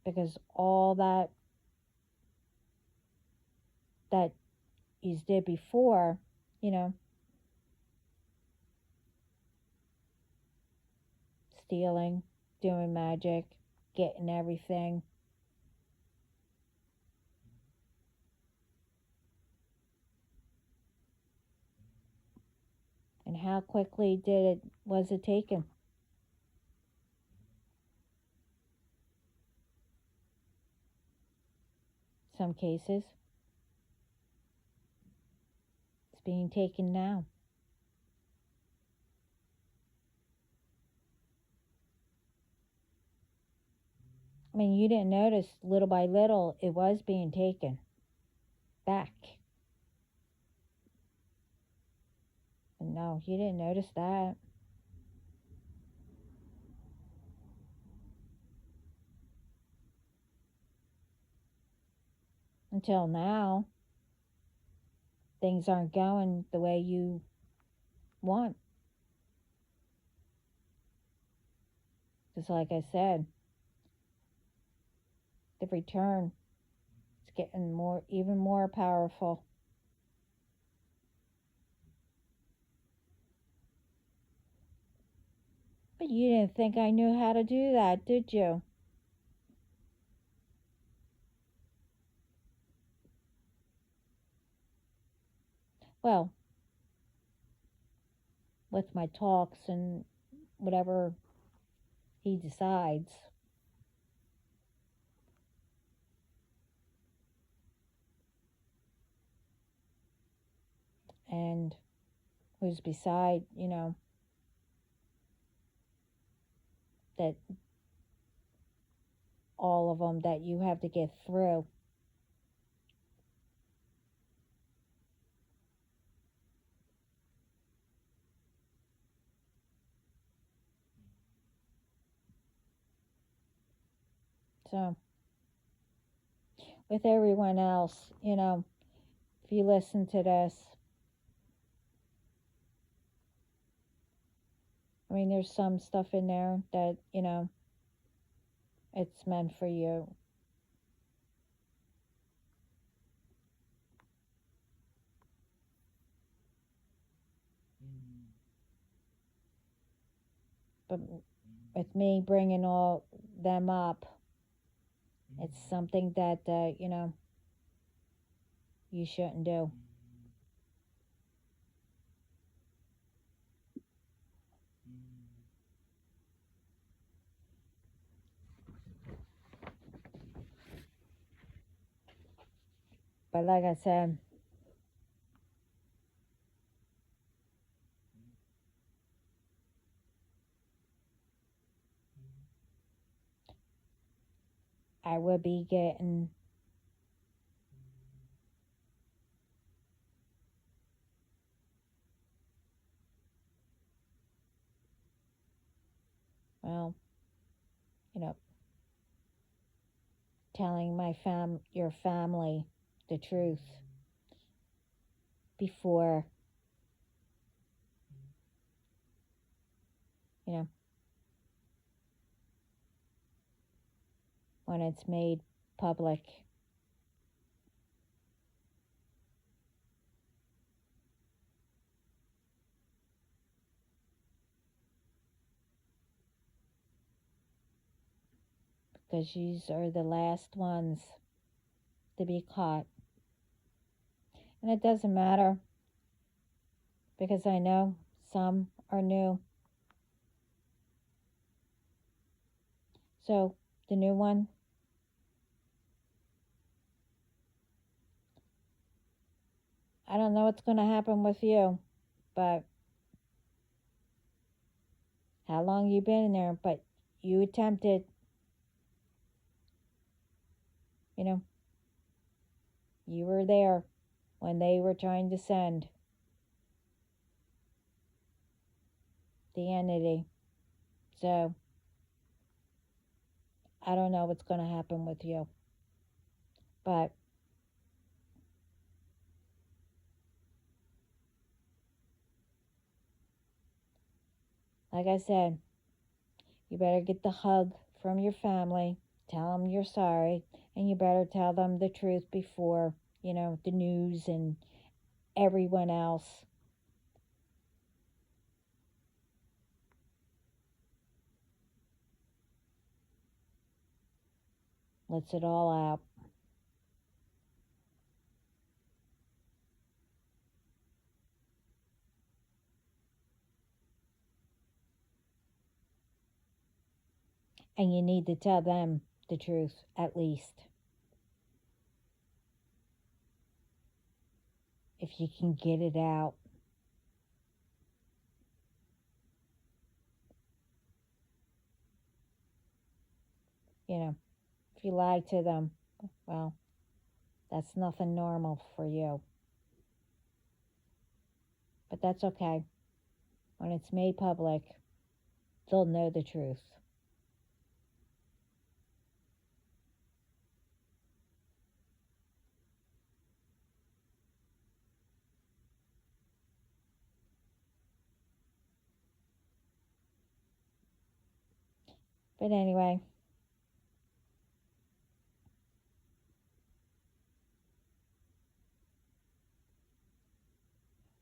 Speaker 1: Because all that you did before, stealing, doing magic, getting everything. And how quickly was it taken? Some cases. It's being taken now. I mean, you didn't notice little by little it was being taken back. No, you didn't notice that. Until now. things aren't going the way you want. Just like I said, the return is getting even more powerful. But you didn't think I knew how to do that, did you? Well, with my talks and whatever he decides. And who's beside, that all of them that you have to get through. So, with everyone else, if you listen to this, I mean, there's some stuff in there that, it's meant for you. But with me bringing all them up, it's something that, you shouldn't do. But like I said, I would be getting, well, you know, telling your family the truth before, you know, when it's made public. Because these are the last ones to be caught. And it doesn't matter, because I know some are new. So the new one, I don't know what's going to happen with you, but how long you been in there, but you attempted, you were there when they were trying to send the entity. So I don't know what's going to happen with you. But like I said, you better get the hug from your family, tell them you're sorry, and you better tell them the truth before, the news and everyone else. Lets it all out. And you need to tell them the truth, at least. If you can get it out. If you lie to them, well, that's nothing normal for you. But that's okay. When it's made public, they'll know the truth. But anyway,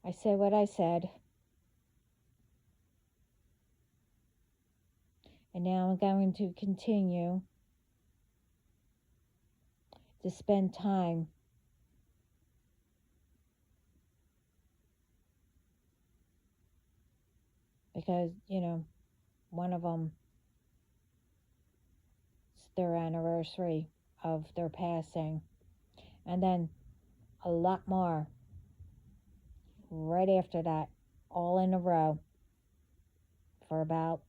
Speaker 1: I said what I said. And now I'm going to continue to spend time because, one of them, it's their anniversary of their passing. And then a lot more right after that, all in a row for about,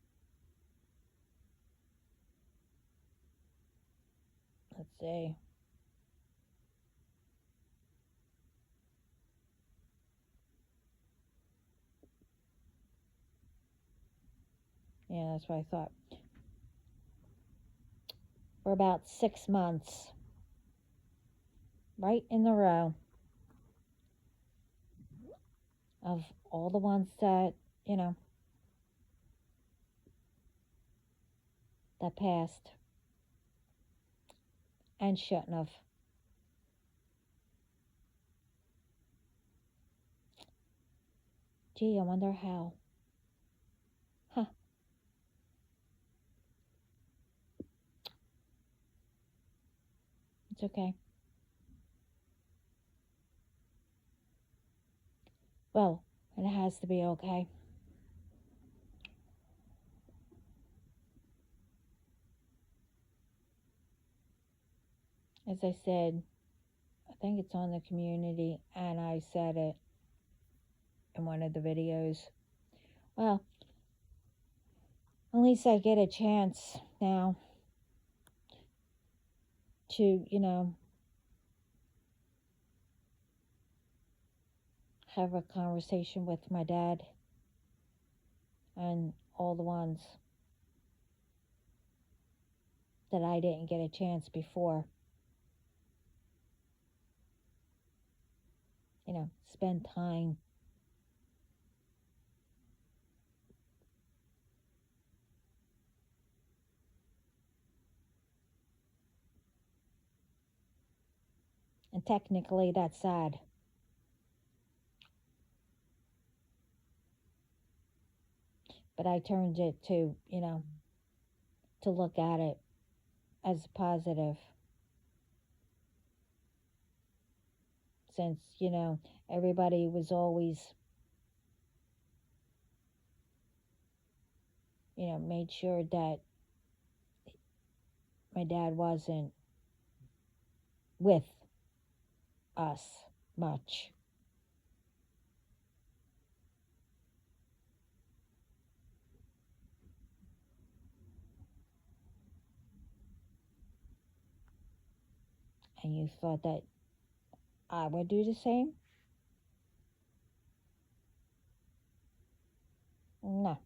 Speaker 1: let's see, yeah, that's what I thought, for about 6 months, right in a row of all the ones that, that passed and shouldn't have. Gee, I wonder how. Huh. It's okay. Well, it has to be okay. As I said, I think it's on the community, and I said it in one of the videos. Well, at least I get a chance now to, have a conversation with my dad and all the ones that I didn't get a chance before. Spend time. And technically, that's sad. But I turned it to, to look at it as positive. Since, everybody was always, made sure that my dad wasn't with us much. And you thought that I would do the same? No.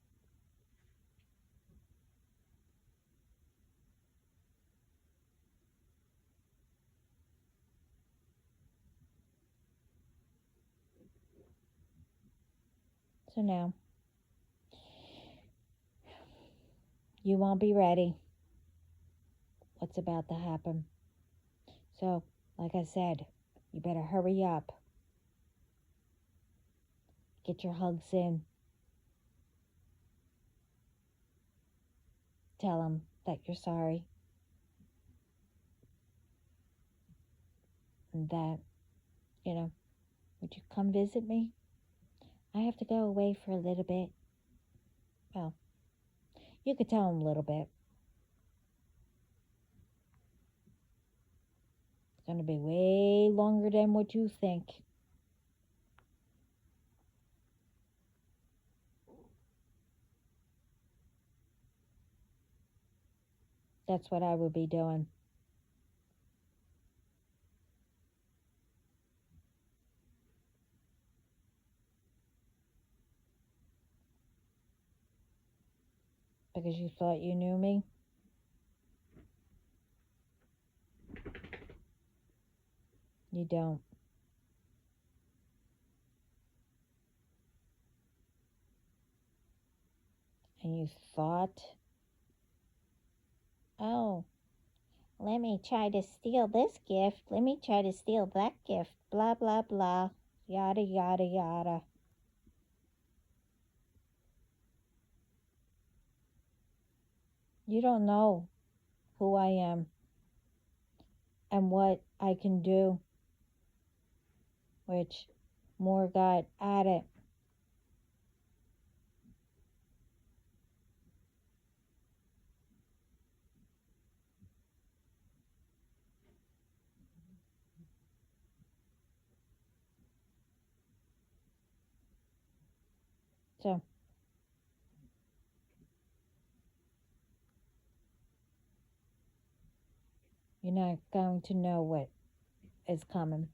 Speaker 1: So now, you won't be ready. What's about to happen? So, like I said, you better hurry up. Get your hugs in. Tell them that you're sorry. And that, would you come visit me? I have to go away for a little bit. Well, you could tell them a little bit. It's going to be way longer than what you think. That's what I would be doing. Because you thought you knew me. You don't. And you thought let me try to steal this gift. Let me try to steal that gift. Blah, blah, blah. Yada, yada, yada. You don't know who I am and what I can do, which more got at it. So, you're not going to know what is coming.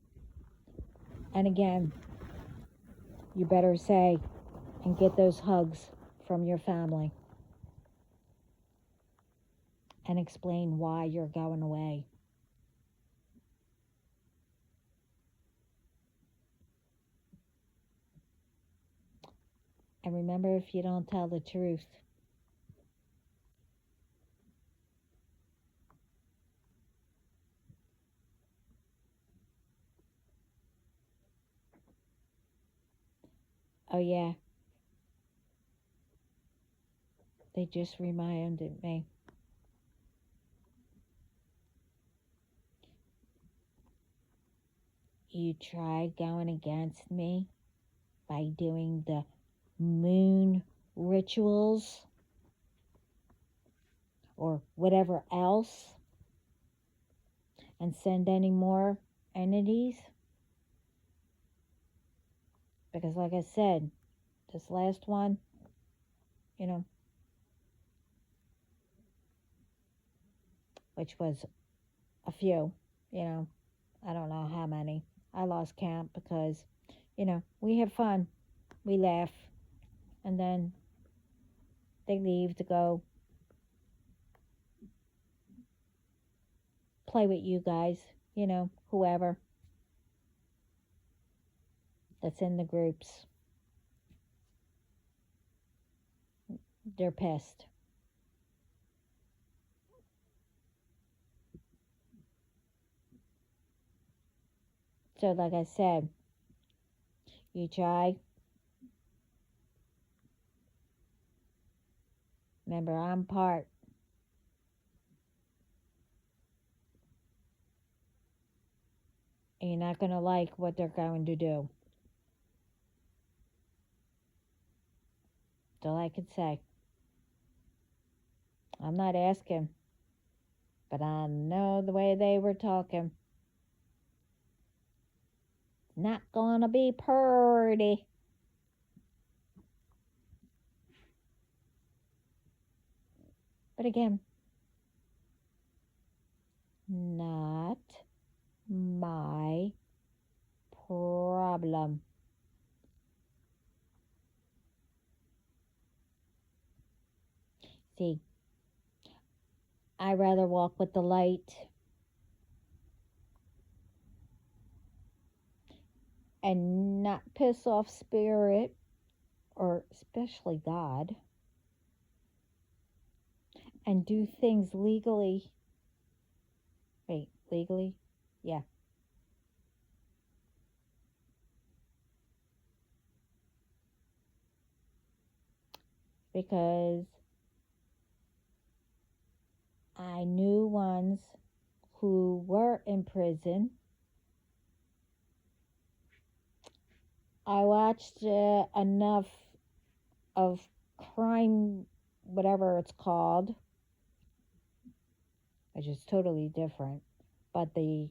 Speaker 1: And again, you better say and get those hugs from your family and explain why you're going away. And remember, if you don't tell the truth, oh yeah, they just reminded me. You tried going against me by doing the moon rituals or whatever else and send any more entities. Because, like I said, this last one, which was a few, I don't know how many. I lost count because, we have fun, we laugh, and then they leave to go play with you guys, whoever that's in the groups. They're pissed. So, like I said, you try. Remember, I'm part. And you're not going to like what they're going to do. That's all I can say. I'm not asking, but I know the way they were talking. Not gonna be pretty. But again, not my problem. See, I rather walk with the light and not piss off spirit, or especially God, and do things legally. Wait, legally? Yeah. Because I knew ones who were in prison. I watched enough of crime, whatever it's called, which is totally different, but the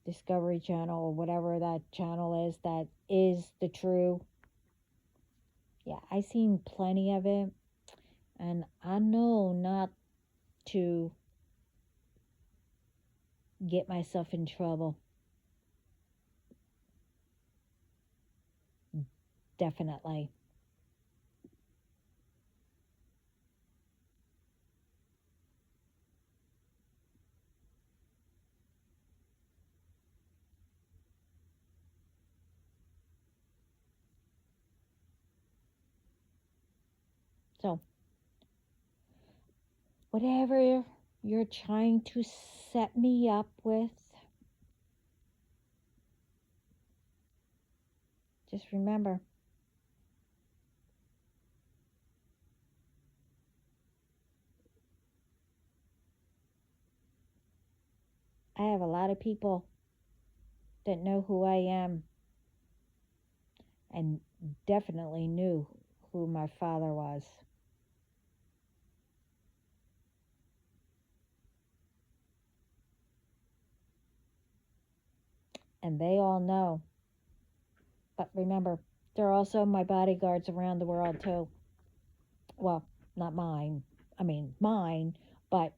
Speaker 1: Discovery Channel or whatever that channel is that is the true. Yeah, I seen plenty of it, and I know not to get myself in trouble. Definitely. So, whatever you're trying to set me up with. Just remember, I have a lot of people that know who I am and definitely knew who my father was. And they all know. But remember, they're also my bodyguards around the world, too. Well, not mine. I mean, mine, but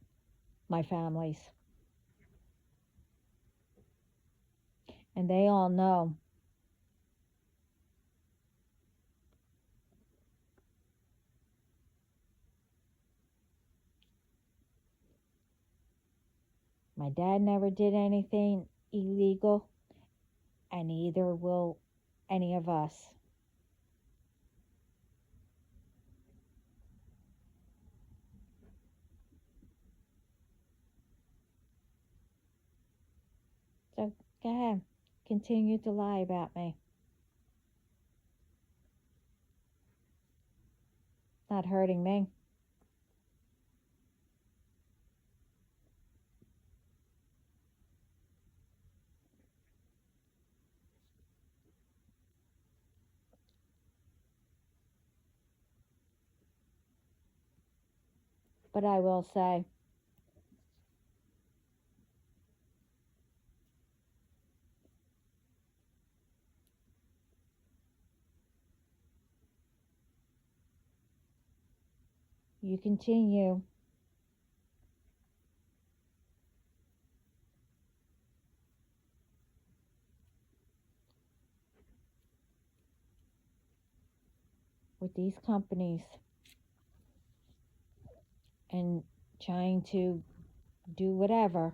Speaker 1: my family's. And they all know. My dad never did anything illegal, and neither will any of us. So go ahead, continue to lie about me. Not hurting me. But I will say, you continue with these companies and trying to do whatever.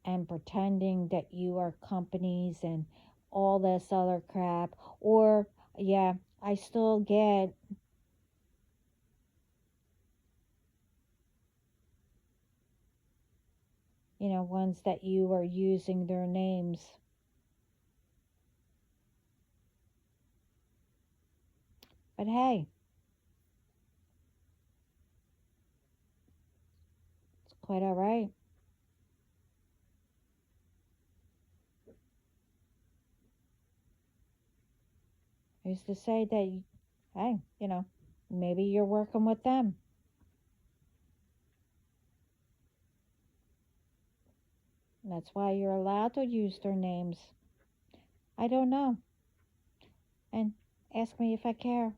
Speaker 1: And pretending that you are companies and all this other crap. Or, yeah, I still get ones that you are using their names. But hey, it's quite all right. Who's to say that, hey, maybe you're working with them. And that's why you're allowed to use their names. I don't know. And ask me if I care.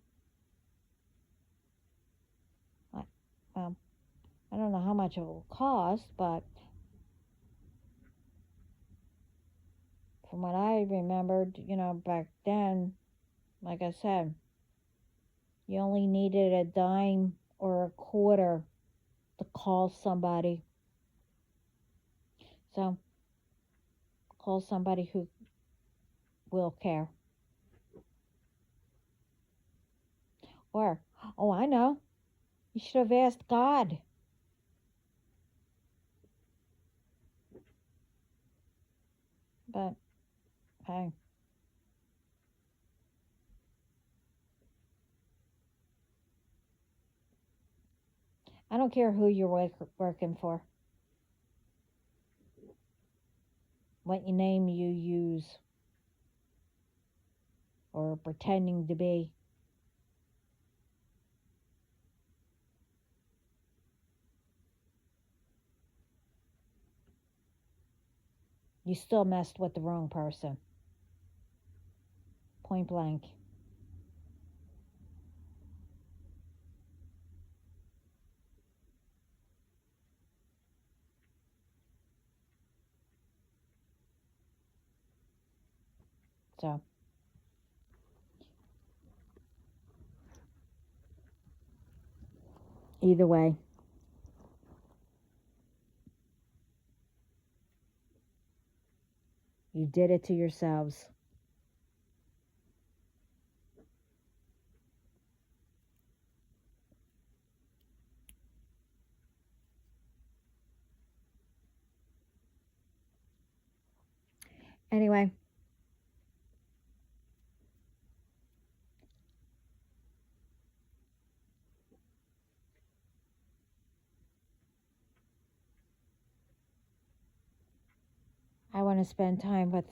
Speaker 1: Well, I don't know how much it will cost, but from what I remembered, back then, like I said, you only needed a dime or a quarter to call somebody. So, call somebody who will care. Or, oh, I know, you should have asked God. But, hey, I don't care who you're working for, what name you use, or pretending to be. You still messed with the wrong person. Point blank. So, either way, You did it to yourselves. Anyway, I want to spend time with,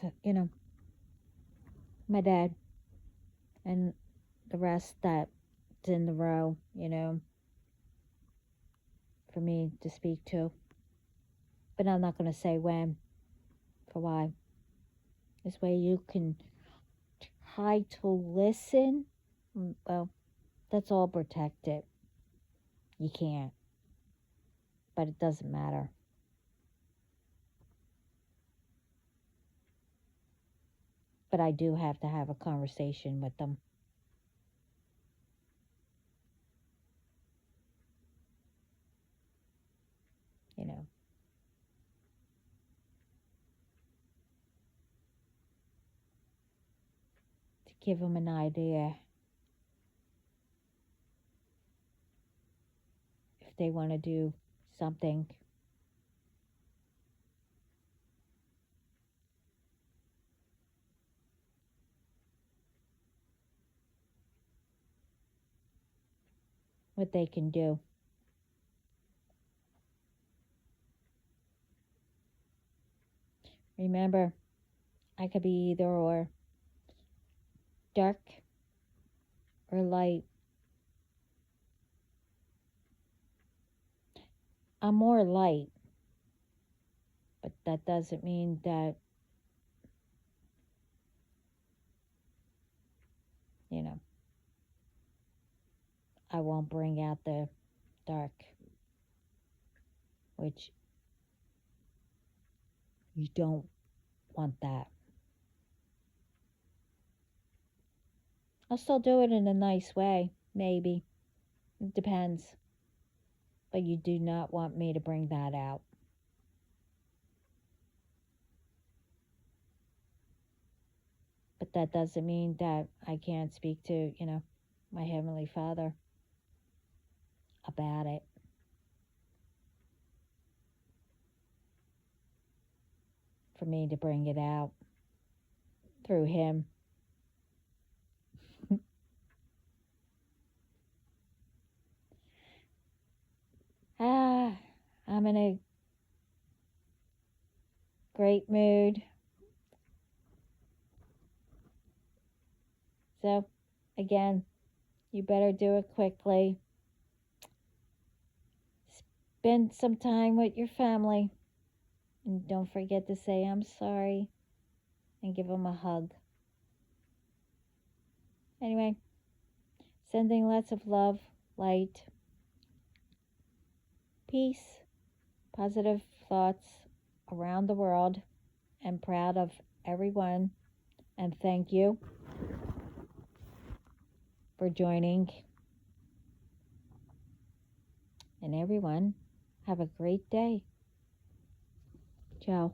Speaker 1: my dad and the rest that's in the row, for me to speak to. But I'm not going to say when, for why. This way you can try to listen. Well, that's all protected. You can't. But it doesn't matter. But I do have to have a conversation with them. To give them an idea if they want to do something. What they can do. Remember, I could be either or, dark or light. I'm more light, but that doesn't mean that, I won't bring out the dark, which you don't want that. I'll still do it in a nice way, maybe. It depends. But you do not want me to bring that out. But that doesn't mean that I can't speak to, my Heavenly Father about it. For me to bring it out through Him. I'm in a great mood. So, again, you better do it quickly. Spend some time with your family. And don't forget to say, I'm sorry. And give them a hug. Anyway, sending lots of love, light, peace, positive thoughts around the world. And proud of everyone. And thank you for joining. And everyone, have a great day. Ciao.